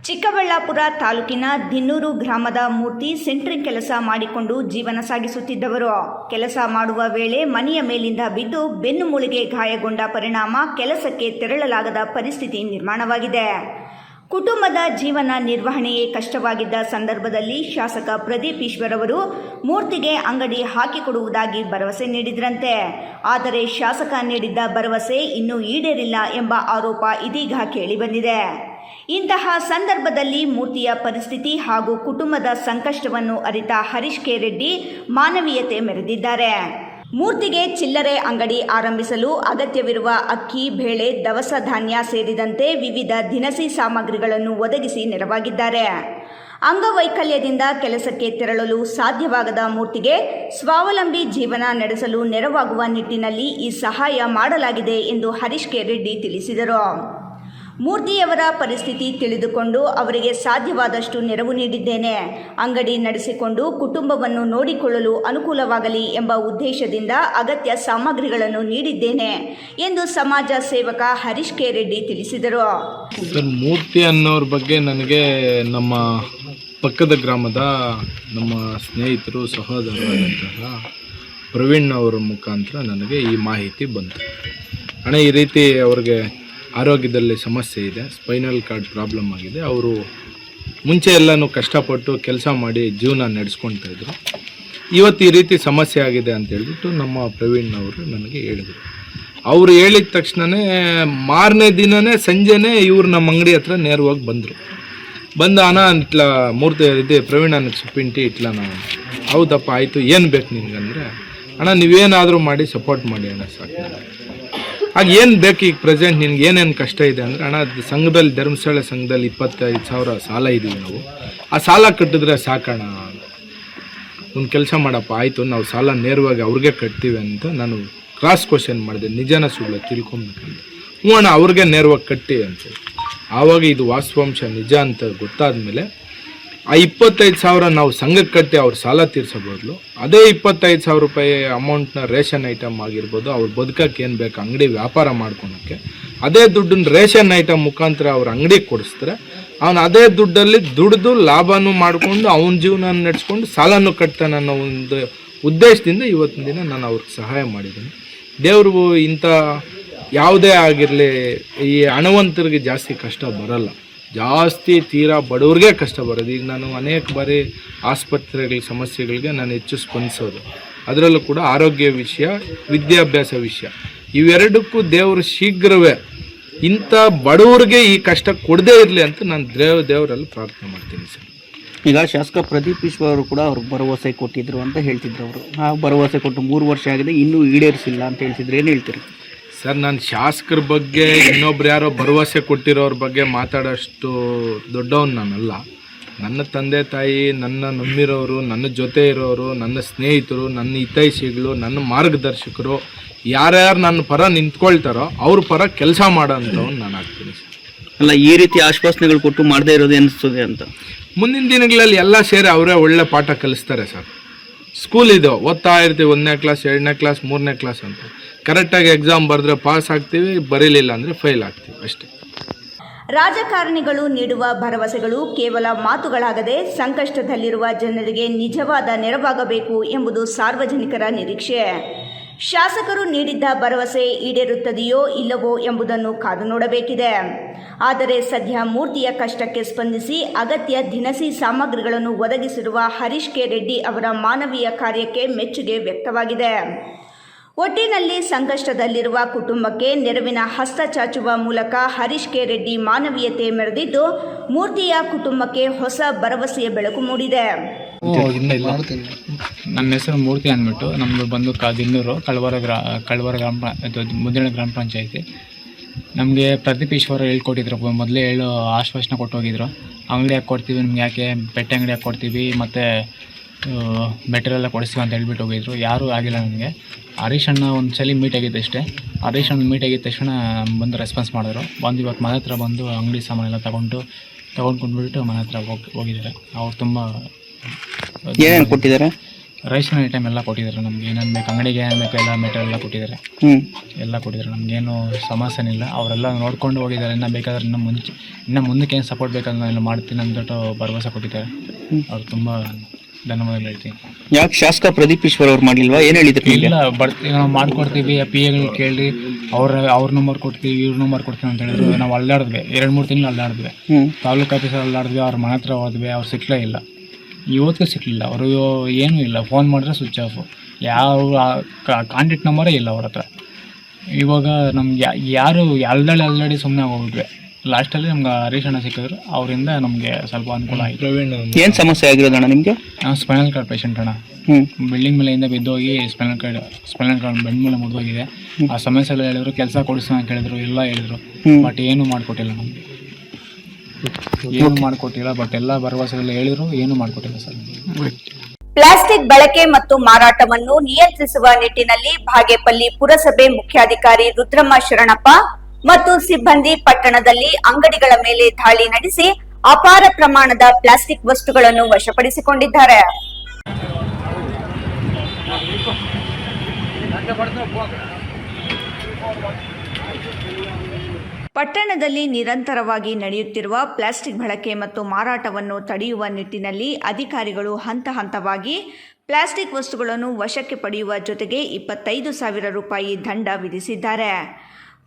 ಚಿಕ್ಕಬಳ್ಳಾಪುರ ತಾಲೂಕಿನ ದಿನ್ನೂರು ಗ್ರಾಮದ ಮೂರ್ತಿ ಸೆಂಟ್ರಿಂಗ್ ಕೆಲಸ ಮಾಡಿಕೊಂಡು ಜೀವನ ಸಾಗಿಸುತ್ತಿದ್ದವರು. ಕೆಲಸ ಮಾಡುವ ವೇಳೆ ಮನೆಯ ಮೇಲಿಂದ ಬಿದ್ದು ಬೆನ್ನು ಮೂಳೆಗೆ ಗಾಯಗೊಂಡ ಪರಿಣಾಮ ಕೆಲಸಕ್ಕೆ ತೆರಳಲಾಗದ ಪರಿಸ್ಥಿತಿ ನಿರ್ಮಾಣವಾಗಿದೆ. ಕುಟುಂಬದ ಜೀವನ ನಿರ್ವಹಣೆಯೇ ಕಷ್ಟವಾಗಿದ್ದ ಸಂದರ್ಭದಲ್ಲಿ ಶಾಸಕ ಪ್ರದೀಪ್ ಈಶ್ವರ್ ಅವರು ಮೂರ್ತಿಗೆ ಅಂಗಡಿ ಹಾಕಿಕೊಡುವುದಾಗಿ ಭರವಸೆ ನೀಡಿದ್ರಂತೆ. ಆದರೆ ಶಾಸಕ ನೀಡಿದ್ದ ಭರವಸೆ ಇನ್ನೂ ಈಡೇರಿಲ್ಲ ಎಂಬ ಆರೋಪ ಇದೀಗ ಕೇಳಿಬಂದಿದೆ. ಇಂತಹ ಸಂದರ್ಭದಲ್ಲಿ ಮೂರ್ತಿಯ ಪರಿಸ್ಥಿತಿ ಹಾಗೂ ಕುಟುಂಬದ ಸಂಕಷ್ಟವನ್ನು ಅರಿತ ಹರೀಶ್ ಕೆ ರೆಡ್ಡಿ ಮಾನವೀಯತೆ ಮೆರೆದಿದ್ದಾರೆ. ಮೂರ್ತಿಗೆ ಚಿಲ್ಲರೆ ಅಂಗಡಿ ಆರಂಭಿಸಲು ಅಗತ್ಯವಿರುವ ಅಕ್ಕಿ, ಬೇಳೆ, ದವಸ ಧಾನ್ಯ ಸೇರಿದಂತೆ ವಿವಿಧ ದಿನಸಿ ಸಾಮಗ್ರಿಗಳನ್ನು ಒದಗಿಸಿ ನೆರವಾಗಿದ್ದಾರೆ. ಅಂಗವೈಕಲ್ಯದಿಂದ ಕೆಲಸಕ್ಕೆ ತೆರಳಲು ಸಾಧ್ಯವಾಗದ ಮೂರ್ತಿಗೆ ಸ್ವಾವಲಂಬಿ ಜೀವನ ನಡೆಸಲು ನೆರವಾಗುವ ನಿಟ್ಟಿನಲ್ಲಿ ಈ ಸಹಾಯ ಮಾಡಲಾಗಿದೆ ಎಂದು ಹರೀಶ್ ಕೆ ರೆಡ್ಡಿ ತಿಳಿಸಿದರು. ಮೂರ್ತಿಯವರ ಪರಿಸ್ಥಿತಿ ತಿಳಿದುಕೊಂಡು ಅವರಿಗೆ ಸಾಧ್ಯವಾದಷ್ಟು ನೆರವು ನೀಡಿದ್ದೇನೆ. ಅಂಗಡಿ ನಡೆಸಿಕೊಂಡು ಕುಟುಂಬವನ್ನು ನೋಡಿಕೊಳ್ಳಲು ಅನುಕೂಲವಾಗಲಿ ಎಂಬ ಉದ್ದೇಶದಿಂದ ಅಗತ್ಯ ಸಾಮಗ್ರಿಗಳನ್ನು ನೀಡಿದ್ದೇನೆ ಎಂದು ಸಮಾಜ ಸೇವಕ ಹರೀಶ್ ಕೆ ರೆಡ್ಡಿ ತಿಳಿಸಿದರು. ಸರ್, ಮೂರ್ತಿ ಅನ್ನೋರ ಬಗ್ಗೆ ನನಗೆ ನಮ್ಮ ಪಕ್ಕದ ಗ್ರಾಮದ ನಮ್ಮ ಸ್ನೇಹಿತರು ಸಹೋದರರಾದಂತಹ ಪ್ರವೀಣ್ ಅವರ ಮುಖಾಂತರ ನನಗೆ ಈ ಮಾಹಿತಿ ಬಂತು. ಅಣ್ಣ, ಈ ರೀತಿ ಅವ್ರಿಗೆ ಆರೋಗ್ಯದಲ್ಲಿ ಸಮಸ್ಯೆ ಇದೆ, ಸ್ಪೈನಲ್ ಕಾರ್ಡ್ ಪ್ರಾಬ್ಲಮ್ ಆಗಿದೆ. ಅವರು ಮುಂಚೆ ಎಲ್ಲನೂ ಕಷ್ಟಪಟ್ಟು ಕೆಲಸ ಮಾಡಿ ಜೀವನ ನಡೆಸ್ಕೊಳ್ತಾ ಇದ್ರು. ಇವತ್ತು ಈ ರೀತಿ ಸಮಸ್ಯೆ ಆಗಿದೆ ಅಂತ ಹೇಳ್ಬಿಟ್ಟು ನಮ್ಮ ಪ್ರವೀಣ್ ಅವರು ನನಗೆ ಹೇಳಿದರು. ಅವರು ಹೇಳಿದ ತಕ್ಷಣವೇ ಮಾರನೇ ದಿನವೇ ಸಂಜೆನೇ ಇವರು ನಮ್ಮ ಅಂಗಡಿ ಹತ್ರ ನೇರವಾಗಿ ಬಂದರು. ಬಂದು ಅಣ್ಣ ಇಟ್ಲ ಮೂರ್ತಿ ಇದೆ ಪ್ರವೀಣ್ ನನಗೆ ಸೊಪ್ಪಿಂಟಿ ಇಟ್ಲ ನಾವು. ಹೌದಪ್ಪ, ಆಯಿತು, ಏನು ಬೇಕು ನಿನಗಂದರೆ, ಅಣ್ಣ ನೀವೇನಾದರೂ ಮಾಡಿ ಸಪೋರ್ಟ್ ಮಾಡಿ ಅಣ್ಣ, ಸಾಕು. ಆಗ ಏನು ಬೇಕು ಈಗ ಪ್ರೆಸೆಂಟ್ ನಿನ್ಗೆ ಏನೇನು ಕಷ್ಟ ಇದೆ ಅಂದರೆ, ಅಣ್ಣ ಸಂಘದಲ್ಲಿ ಧರ್ಮಸ್ಥಳ ಸಂಘದಲ್ಲಿ 25,000 ಸಾಲ ಇದ್ದೀವಿ ನಾವು, ಆ ಸಾಲ ಕಟ್ಟಿದ್ರೆ ಸಾಕಣ. ಒಂದು ಕೆಲಸ ಮಾಡಪ್ಪ, ಆಯಿತು ನಾವು ಸಾಲ ನೇರವಾಗಿ ಅವ್ರಿಗೆ ಕಟ್ತೀವಿ ಅಂತ ನಾನು ಕ್ರಾಸ್ ಕ್ವಶನ್ ಮಾಡಿದೆ, ನಿಜನ ಸುಳ್ಳು ತಿಳ್ಕೊಬೇಕಂತ. ಹ್ಞೂ ಅಣ್ಣ, ಅವ್ರಿಗೆ ನೇರವಾಗಿ ಕಟ್ಟಿ ಅಂತ. ಆವಾಗ ಇದು ವಾಸ್ತವಾಂಶ ನಿಜ ಅಂತ ಗೊತ್ತಾದ ಮೇಲೆ ಆ 25,000 ನಾವು ಸಂಘಕ್ಕೆ ಕಟ್ಟಿ ಅವ್ರ ಸಾಲ ತೀರ್ಸೋ ಬದಲು ಅದೇ 25,000 ರೂಪಾಯಿ ಅಮೌಂಟ್ನ ರೇಷನ್ ಐಟಮ್ ಆಗಿರ್ಬೋದು, ಅವ್ರು ಬದುಕಕ್ಕೆ ಏನು ಬೇಕು ಅಂಗಡಿ ವ್ಯಾಪಾರ ಮಾಡ್ಕೊಳಕ್ಕೆ, ಅದೇ ದುಡ್ಡನ್ನ ರೇಷನ್ ಐಟಮ್ ಮುಖಾಂತರ ಅವ್ರ ಅಂಗಡಿಗೆ ಕೊಡಿಸಿದ್ರೆ ಅವನು ಅದೇ ದುಡ್ಡಲ್ಲಿ ದುಡಿದು ಲಾಭನೂ ಮಾಡಿಕೊಂಡು ಅವನ ಜೀವನ ನಡೆಸ್ಕೊಂಡು ಸಾಲನೂ ಕಟ್ತಾನೆ ಅನ್ನೋ ಒಂದು ಉದ್ದೇಶದಿಂದ ಇವತ್ತಿನ ದಿನ ನಾನು ಅವ್ರಿಗೆ ಸಹಾಯ ಮಾಡಿದ್ದೀನಿ. ದೇವ್ರಿಗೂ ಇಂಥ ಯಾವುದೇ ಆಗಿರಲಿ, ಈ ಹಣವಂತರಿಗೆ ಜಾಸ್ತಿ ಕಷ್ಟ ಬರಲ್ಲ, ಜಾಸ್ತಿ ತೀರಾ ಬಡವ್ರಿಗೆ ಕಷ್ಟ ಬರೋದು. ಈಗ ನಾನು ಅನೇಕ ಬಾರಿ ಆಸ್ಪತ್ರೆಗಳ ಸಮಸ್ಯೆಗಳಿಗೆ ನಾನು ಹೆಚ್ಚು ಸ್ಪಂದಿಸೋದು, ಅದರಲ್ಲೂ ಕೂಡ ಆರೋಗ್ಯ ವಿಷಯ, ವಿದ್ಯಾಭ್ಯಾಸ ವಿಷಯ, ಇವೆರಡಕ್ಕೂ ದೇವರು ಶೀಘ್ರವೇ ಇಂಥ ಬಡವ್ರಿಗೆ ಈ ಕಷ್ಟ ಕೊಡದೇ ಇರಲಿ ಅಂತ ನಾನು ದೇವರಲ್ಲಿ ಪ್ರಾರ್ಥನೆ ಮಾಡ್ತೀನಿ ಸರ್. ಈಗ ಶಾಸಕ ಪ್ರದೀಪ್ ಈಶ್ವರ್ ಅವರು ಕೂಡ ಅವ್ರಿಗೆ ಭರವಸೆ ಕೊಟ್ಟಿದ್ರು ಅಂತ ಹೇಳ್ತಿದ್ರು. ಅವರು ಆ ಭರವಸೆ ಕೊಟ್ಟು 3 ವರ್ಷ ಆಗಿದೆ, ಇನ್ನೂ ಈಡೇರಿಸಿಲ್ಲ ಅಂತ ಹೇಳ್ತಿದ್ರು. ಏನು ಹೇಳ್ತೀರಿ ಸರ್? ನಾನು ಶಾಸಕರ ಬಗ್ಗೆ ಇನ್ನೊಬ್ರು ಯಾರೋ ಭರವಸೆ ಕೊಟ್ಟಿರೋರ ಬಗ್ಗೆ ಮಾತಾಡೋಷ್ಟು ದೊಡ್ಡವನು ನಾನಲ್ಲ. ನನ್ನ ತಂದೆ ತಾಯಿ, ನನ್ನ ನಂಬಿರೋರು, ನನ್ನ ಜೊತೆ ಇರೋರು, ನನ್ನ ಸ್ನೇಹಿತರು, ನನ್ನ ಹಿತೈಷಿಗಳು, ನನ್ನ ಮಾರ್ಗದರ್ಶಕರು ಯಾರ್ಯಾರು ನನ್ನ ಪರ ನಿಂತ್ಕೊಳ್ತಾರೋ ಅವ್ರ ಪರ ಕೆಲಸ ಮಾಡೋ ಅಂಥವ್ನು ನಾನು ಆಗ್ತೀನಿ ಸರ್. ಅಲ್ಲ, ಈ ರೀತಿ ಆಶ್ವಾಸನೆಗಳು ಕೊಟ್ಟು ಮಾಡದೇ ಇರೋದು ಅನಿಸ್ತದೆ ಅಂತ. ಮುಂದಿನ ದಿನಗಳಲ್ಲಿ ಎಲ್ಲ ಸೇರಿ ಅವರೇ ಒಳ್ಳೆ ಪಾಠ ಕಲಿಸ್ತಾರೆ ಸರ್. ಸ್ಕೂಲ್ ಇದು ಓದ್ತಾ ಇರ್ತೀವಿ, 1ನೇ ಕ್ಲಾಸ್, 2ನೇ ಕ್ಲಾಸ್, 3ನೇ ಕ್ಲಾಸ್ ಅಂತ. ಕರೆಕ್ಟಾಗಿ ಎಕ್ಸಾಮ್ ಬರೆದ್ರೆ ಪಾಸ್ ಆಗ್ತೀವಿ, ಬರೀಲಿಲ್ಲ ಅಂದರೆ ಫೇಲ್ ಆಗ್ತೀವಿ ಅಷ್ಟೇ. ರಾಜಕಾರಣಿಗಳು ನೀಡುವ ಭರವಸೆಗಳು ಕೇವಲ ಮಾತುಗಳಾಗದೆ ಸಂಕಷ್ಟದಲ್ಲಿರುವ ಜನರಿಗೆ ನಿಜವಾದ ನೆರವಾಗಬೇಕು ಎಂಬುದು ಸಾರ್ವಜನಿಕರ ನಿರೀಕ್ಷೆ. ಶಾಸಕರು ನೀಡಿದ್ದ ಭರವಸೆ ಈಡೇರುತ್ತದೆಯೋ ಇಲ್ಲವೋ ಎಂಬುದನ್ನು ಕಾದು ನೋಡಬೇಕಿದೆ. ಆದರೆ ಸದ್ಯ ಮೂರ್ತಿಯ ಕಷ್ಟಕ್ಕೆ ಸ್ಪಂದಿಸಿ ಅಗತ್ಯ ದಿನಸಿ ಸಾಮಗ್ರಿಗಳನ್ನು ಒದಗಿಸಿರುವ ಹರೀಶ್ ಕೆ ರೆಡ್ಡಿ ಅವರ ಮಾನವೀಯ ಕಾರ್ಯಕ್ಕೆ ಮೆಚ್ಚುಗೆ ವ್ಯಕ್ತವಾಗಿದೆ. ಒಟ್ಟಿನಲ್ಲಿ ಸಂಕಷ್ಟದಲ್ಲಿರುವ ಕುಟುಂಬಕ್ಕೆ ನೆರವಿನ ಹಸ್ತ ಚಾಚುವ ಮೂಲಕ ಹರೀಶ್ ಕೆ ರೆಡ್ಡಿ ಮಾನವೀಯತೆ ಮೆರೆದಿದ್ದು ಮೂರ್ತಿಯ ಕುಟುಂಬಕ್ಕೆ ಹೊಸ ಭರವಸೆಯ ಬೆಳಕು ಮೂಡಿದೆ. ನನ್ನ ಹೆಸರು ಮೂರ್ತಿ ಅಂದ್ಬಿಟ್ಟು, ನಮ್ಮದು ಬಂದು ದಿನ್ನೂರು, ಕಳ್ವರ ಗ್ರಾಮ ಮುದ್ರಣ ಗ್ರಾಮ ಪಂಚಾಯತಿ. ನಮಗೆ ಪ್ರದೀಪ್ ಈಶ್ವರ ಹೇಳ್ಕೊಟ್ಟಿದ್ರು, ಮೊದಲೇ ಆಶ್ವಾಸನೆ ಕೊಟ್ಟು ಹೋಗಿದ್ರು. ಅಂಗಡಿ ಹಾಕಿ ಕೊಡ್ತೀವಿ ನಿಮ್ಗೆ, ಯಾಕೆ ಬಟ್ಟೆ ಅಂಗಡಿ ಹಾಕಿ ಕೊಡ್ತೀವಿ ಮತ್ತು ಮೆಟೀರಿಯಲ್ ಕೊಡಿಸ್ತೀವಿ ಅಂತ ಹೇಳ್ಬಿಟ್ಟು ಹೋಗಿದ್ರು. ಯಾರೂ ಆಗಿಲ್ಲ ನನಗೆ. ಹರೀಶ್ ಅಣ್ಣ ಒಂದು ಸಲ ಮೀಟ್ ಆಗಿತ್ತು ಅಷ್ಟೇ. ಹರೀಶ್ ಅಣ್ಣ ಮೀಟ್ ಆಗಿದ್ದ ತಕ್ಷಣ ಬಂದು ರೆಸ್ಪಾನ್ಸ್ ಮಾಡಿದ್ರು. ಬಂದು ಇವತ್ತು ಮನೆ ಹತ್ರ ಬಂದು ಅಂಗಡಿ ಸಾಮಾನೆಲ್ಲ ತೊಗೊಂಡು ಕುಂದ್ಬಿಟ್ಟು ಮನೆ ಹತ್ರ ಹೋಗಿದ್ದಾರೆ. ಅವ್ರು ತುಂಬ ಏನೇನು ಕೊಟ್ಟಿದ್ದಾರೆ? ರೇಷನ್ ಐಟಮ್ ಎಲ್ಲ ಕೊಟ್ಟಿದ್ದಾರೆ. ನಮ್ಗೆ ಏನೇನು ಬೇಕು, ಅಂಗಡಿಗೆ ಏನೇನು ಬೇಕು ಎಲ್ಲ ಮೆಟೀರಿಯಲ್ ಎಲ್ಲ ಕೊಟ್ಟಿದ್ದಾರೆ. ಎಲ್ಲ ಕೊಟ್ಟಿದ್ದಾರೆ. ನಮಗೇನು ಸಮಸ್ಯೆ ಇಲ್ಲ. ಅವರೆಲ್ಲ ನೋಡ್ಕೊಂಡು ಹೋಗಿದ್ದಾರೆ. ಇನ್ನೂ ಬೇಕಾದ್ರೆ ಇನ್ನು ಮುಂದಕ್ಕೆ ಏನು ಸಪೋರ್ಟ್ ಬೇಕಾದ್ರೆ ನಾನು ಮಾಡ್ತೀನಿ ಅಂದ್ಬಿಟ್ಟು ಭರವಸೆ ಕೊಟ್ಟಿದ್ದಾರೆ. ಅವ್ರು ತುಂಬ ಧನ್ಯವಾದ ಹೇಳ್ತೀನಿ. ಯಾಕೆ ಶಾಸಕ ಪ್ರದೀಪ್ ಈಶ್ವರ್ ಅವ್ರು ಮಾಡಲಿಲ್ವಾ? ಏನು ಹೇಳಿದ್ರು? ಇಲ್ಲ, ಬರ್ತೀವಿ ನಾವು ಮಾಡ್ಕೊಡ್ತೀವಿ, ಪಿ ಎಗಳು ಕೇಳಿ ಅವ್ರ ನಂಬರ್ ಕೊಡ್ತೀವಿ, ಇವ್ರ ನಂಬರ್ ಕೊಡ್ತೀವಿ ಅಂತ ಹೇಳಿದ್ರು. ನಾವು ಅಲ್ಲಾಡಿದ್ವಿ, 2-3 ತಿಂಗಳು ಅಲ್ಲಾಡಿದ್ವಿ. ತಾಲೂಕು ಆಫೀಸಲ್ಲಿ ಅಲ್ಲಾಡಿದ್ವಿ. ಅವ್ರ ಮನೆ ಹತ್ರ ಹೋದ್ವಿ, ಅವ್ರು ಸಿಕ್ಕಲೇ ಇಲ್ಲ. ಇವತ್ತಿಗೆ ಸಿಕ್ಕಲಿಲ್ಲ. ಅವರು ಏನೂ ಇಲ್ಲ. ಫೋನ್ ಮಾಡಿದ್ರೆ ಸ್ವಿಚ್ ಆಫ್. ಯಾವ ಕಾಂಟ್ಯಾಕ್ಟ್ ನಂಬರೇ ಇಲ್ಲ ಅವ್ರ ಹತ್ರ. ಇವಾಗ ನಮ್ಗೆ ಯಾರು ಅಲ್ಲಾಡಿ ಸುಮ್ಮನೆ ಹೋಗ್ಬಿಟ್ವಿ. ಲಾಸ್ಟಲ್ಲಿ ನಮ್ಗೆ ಹರೀಶ್ ಅಣ್ಣ ಸಿಕ್ಕಿದ್ರು. ಅವರಿಂದ ನಮಗೆ ಸ್ವಲ್ಪ ಅನುಕೂಲ ಆಯಿತು. ಏನು ಸಮಸ್ಯೆ ಆಗಿರೋದಣ್ಣ ನಿಮಗೆ? ನಾವು ಸ್ಪೈನಲ್ ಕಾರ್ಡ್ ಪೇಷಂಟ್ ಅಣ್ಣ. ಬಿಲ್ಡಿಂಗ್ ಮೇಲೆಯಿಂದ ಬಿದ್ದೋಗಿ ಸ್ಪೈನಲ್ ಕಾರ್ಡ್ ಬೆಂಡ್ ಮೇಲೆ ಮುರಿದೋಗಿದೆ. ಆ ಸಮಸ್ಯೆ ಎಲ್ಲ ಹೇಳಿದ್ರು. ಕೆಲಸ ಕೊಡಿಸೋಣ ಅಂತ ಹೇಳಿದ್ರು, ಎಲ್ಲ ಹೇಳಿದ್ರು. ಬಟ್ ಏನೂ ಮಾಡಿಕೊಟ್ಟಿಲ್ಲ ನಮಗೆ. ಏನು ಮಾಡಿಕೊಟ್ಟಿಲ್ಲ. ಬಟ್ ಎಲ್ಲ ಭರವಸೆಲ್ಲ ಹೇಳಿದ್ರು, ಏನೂ ಮಾಡಿಕೊಟ್ಟಿಲ್ಲ ಸರ್. ಪ್ಲಾಸ್ಟಿಕ್ ಬಳಕೆ ಮತ್ತು ಮಾರಾಟವನ್ನು ನಿಯಂತ್ರಿಸುವ ನಿಟ್ಟಿನಲ್ಲಿ ಬಾಗೇಪಲ್ಲಿ ಪುರಸಭೆ ಮುಖ್ಯಾಧಿಕಾರಿ ರುದ್ರಮ್ಮ ಶರಣಪ್ಪ ಮತ್ತು ಸಿಬ್ಬಂದಿ ಪಟ್ಟಣದಲ್ಲಿ ಅಂಗಡಿಗಳ ಮೇಲೆ ದಾಳಿ ನಡೆಸಿ ಅಪಾರ ಪ್ರಮಾಣದ ಪ್ಲಾಸ್ಟಿಕ್ ವಸ್ತುಗಳನ್ನು ವಶಪಡಿಸಿಕೊಂಡಿದ್ದಾರೆ. ಪಟ್ಟಣದಲ್ಲಿ ನಿರಂತರವಾಗಿ ನಡೆಯುತ್ತಿರುವ ಪ್ಲಾಸ್ಟಿಕ್ ಬಳಕೆ ಮತ್ತು ಮಾರಾಟವನ್ನು ತಡೆಯುವ ನಿಟ್ಟಿನಲ್ಲಿ ಅಧಿಕಾರಿಗಳು ಹಂತ ಹಂತವಾಗಿ ಪ್ಲಾಸ್ಟಿಕ್ ವಸ್ತುಗಳನ್ನು ವಶಕ್ಕೆ ಪಡೆಯುವ ಜೊತೆಗೆ 25,000 ರೂಪಾಯಿ ದಂಡ ವಿಧಿಸಿದ್ದಾರೆ.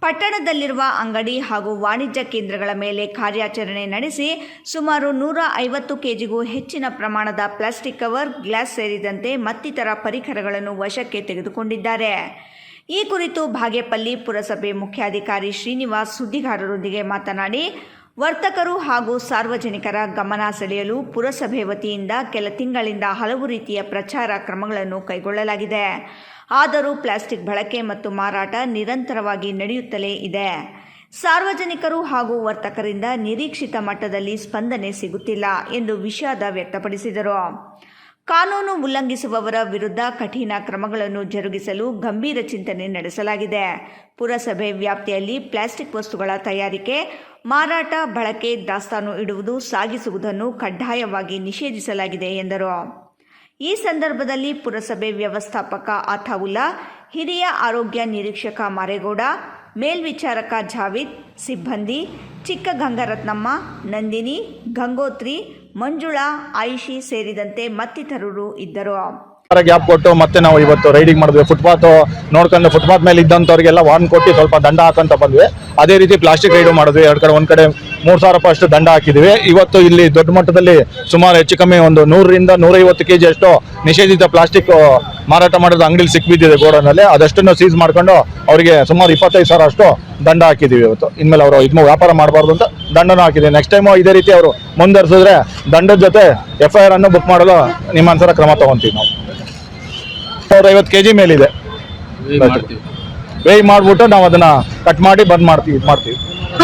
ಪಟ್ಟಣದಲ್ಲಿರುವ ಅಂಗಡಿ ಹಾಗೂ ವಾಣಿಜ್ಯ ಕೇಂದ್ರಗಳ ಮೇಲೆ ಕಾರ್ಯಾಚರಣೆ ನಡೆಸಿ ಸುಮಾರು 150 ಕೆಜಿಗೂ ಹೆಚ್ಚಿನ ಪ್ರಮಾಣದ ಪ್ಲಾಸ್ಟಿಕ್ ಕವರ್, ಗ್ಲಾಸ್ ಸೇರಿದಂತೆ ಮತ್ತಿತರ ಪರಿಕರಗಳನ್ನು ವಶಕ್ಕೆ ತೆಗೆದುಕೊಂಡಿದ್ದಾರೆ. ಈ ಕುರಿತು ಬಾಗೇಪಲ್ಲಿ ಪುರಸಭೆ ಮುಖ್ಯಾಧಿಕಾರಿ ಶ್ರೀನಿವಾಸ್ ಸುದ್ದಿಗಾರರೊಂದಿಗೆ ಮಾತನಾಡಿ, ವರ್ತಕರು ಹಾಗೂ ಸಾರ್ವಜನಿಕರ ಗಮನ ಸೆಳೆಯಲು ಪುರಸಭೆ ವತಿಯಿಂದ ಕೆಲ ತಿಂಗಳಿಂದ ಹಲವು ರೀತಿಯ ಪ್ರಚಾರ ಕ್ರಮಗಳನ್ನು ಕೈಗೊಳ್ಳಲಾಗಿದೆ. ಆದರೂ ಪ್ಲಾಸ್ಟಿಕ್ ಬಳಕೆ ಮತ್ತು ಮಾರಾಟ ನಿರಂತರವಾಗಿ ನಡೆಯುತ್ತಲೇ ಇದೆ. ಸಾರ್ವಜನಿಕರು ಹಾಗೂ ವರ್ತಕರಿಂದ ನಿರೀಕ್ಷಿತ ಮಟ್ಟದಲ್ಲಿ ಸ್ಪಂದನೆ ಸಿಗುತ್ತಿಲ್ಲ ಎಂದು ವಿಷಾದ ವ್ಯಕ್ತಪಡಿಸಿದರು. ಕಾನೂನು ಉಲ್ಲಂಘಿಸುವವರ ವಿರುದ್ಧ ಕಠಿಣ ಕ್ರಮಗಳನ್ನು ಜರುಗಿಸಲು ಗಂಭೀರ ಚಿಂತನೆ ನಡೆಸಲಾಗಿದೆ. ಪುರಸಭೆ ವ್ಯಾಪ್ತಿಯಲ್ಲಿ ಪ್ಲಾಸ್ಟಿಕ್ ವಸ್ತುಗಳ ತಯಾರಿಕೆ, ಮಾರಾಟ, ಬಳಕೆ, ದಾಸ್ತಾನು ಇಡುವುದು, ಸಾಗಿಸುವುದನ್ನು ಕಡ್ಡಾಯವಾಗಿ ನಿಷೇಧಿಸಲಾಗಿದೆ ಎಂದರು. ಈ ಸಂದರ್ಭದಲ್ಲಿ ಪುರಸಭೆ ವ್ಯವಸ್ಥಾಪಕ ಅಥಾವುಲ್ಲಾ, ಹಿರಿಯ ಆರೋಗ್ಯ ನಿರೀಕ್ಷಕ ಮಾರೇಗೌಡ, ಮೇಲ್ವಿಚಾರಕ ಜಾವಿದ್, ಸಿಬ್ಬಂದಿ ಚಿಕ್ಕ ಗಂಗರತ್ನಮ್ಮ, ನಂದಿನಿ, ಗಂಗೋತ್ರಿ, ಮಂಜುಳಾ, ಆಯಿಷಿ ಸೇರಿದಂತೆ ಮತ್ತಿತರರು ಇದ್ದರು. ಗ್ಯಾಪ್ ಕೊಟ್ಟು ಮತ್ತೆ ನಾವು ಇವತ್ತು ರೈಡಿಂಗ್ ಮಾಡಿದ್ವಿ. ಫುಟ್ಪಾತ್ ನೋಡ್ಕೊಂಡು ಫುಟ್ಪಾತ್ ಮೇಲೆ ಇದ್ದಂಥವ್ರಿಗೆಲ್ಲ ವಾರ್ನ್ ಕೊಟ್ಟು ಸ್ವಲ್ಪ ದಂಡ ಹಾಕಂತ ಬಂದ್ವಿ. ಅದೇ ರೀತಿ ಪ್ಲಾಸ್ಟಿಕ್ ರೈಡು ಮಾಡಿದ್ವಿ. ಒಂದ್ ಕಡೆ 3,000 ರೂಪಾಯಿ ಅಷ್ಟು ದಂಡ ಹಾಕಿದ್ವಿ. ಇವತ್ತು ಇಲ್ಲಿ ದೊಡ್ಡ ಮಟ್ಟದಲ್ಲಿ ಸುಮಾರು ಹೆಚ್ಚು ಕಮ್ಮಿ ಒಂದು 100ರಿಂದ 150 ಕೆಜಿ ಅಷ್ಟು ನಿಷೇಧಿತ ಪ್ಲಾಸ್ಟಿಕ್ ಮಾರಾಟ ಮಾಡೋದು ಅಂಗಡಿಲಿ ಸಿಕ್ಬಿದ್ದಿದೆ ಗೋಡೌನಲ್ಲಿ. ಅದಷ್ಟನ್ನು ಸೀಸ್ ಮಾಡ್ಕೊಂಡು ಅವರಿಗೆ ಸುಮಾರು 25,000 ಅಷ್ಟು ದಂಡ ಹಾಕಿದೀವಿ. ಇವತ್ತು ಇನ್ಮೇಲೆ ಅವರು ಇದನ್ನು ವ್ಯಾಪಾರ ಮಾಡಬಾರ್ದು ಅಂತ ದಂಡನೂ ಹಾಕಿದ್ದೀವಿ. ನೆಕ್ಸ್ಟ್ ಟೈಮು ಇದೇ ರೀತಿ ಅವರು ಮುಂದುವರಿಸಿದ್ರೆ ದಂಡದ ಜೊತೆ FIR ಅನ್ನು ಬುಕ್ ಮಾಡಲು ನಿಮ್ಮ ಅನುಸಾರ ಕ್ರಮ ತಗೊಂತೀವಿ. ನಾವು 150 ಕೆಜಿ ಮೇಲಿದೆ. ವೇಯ್ ಮಾಡಿಬಿಟ್ಟು ನಾವು ಅದನ್ನ ಕಟ್ ಮಾಡಿ ಬಂದ್ ಮಾಡ್ತೀವಿ,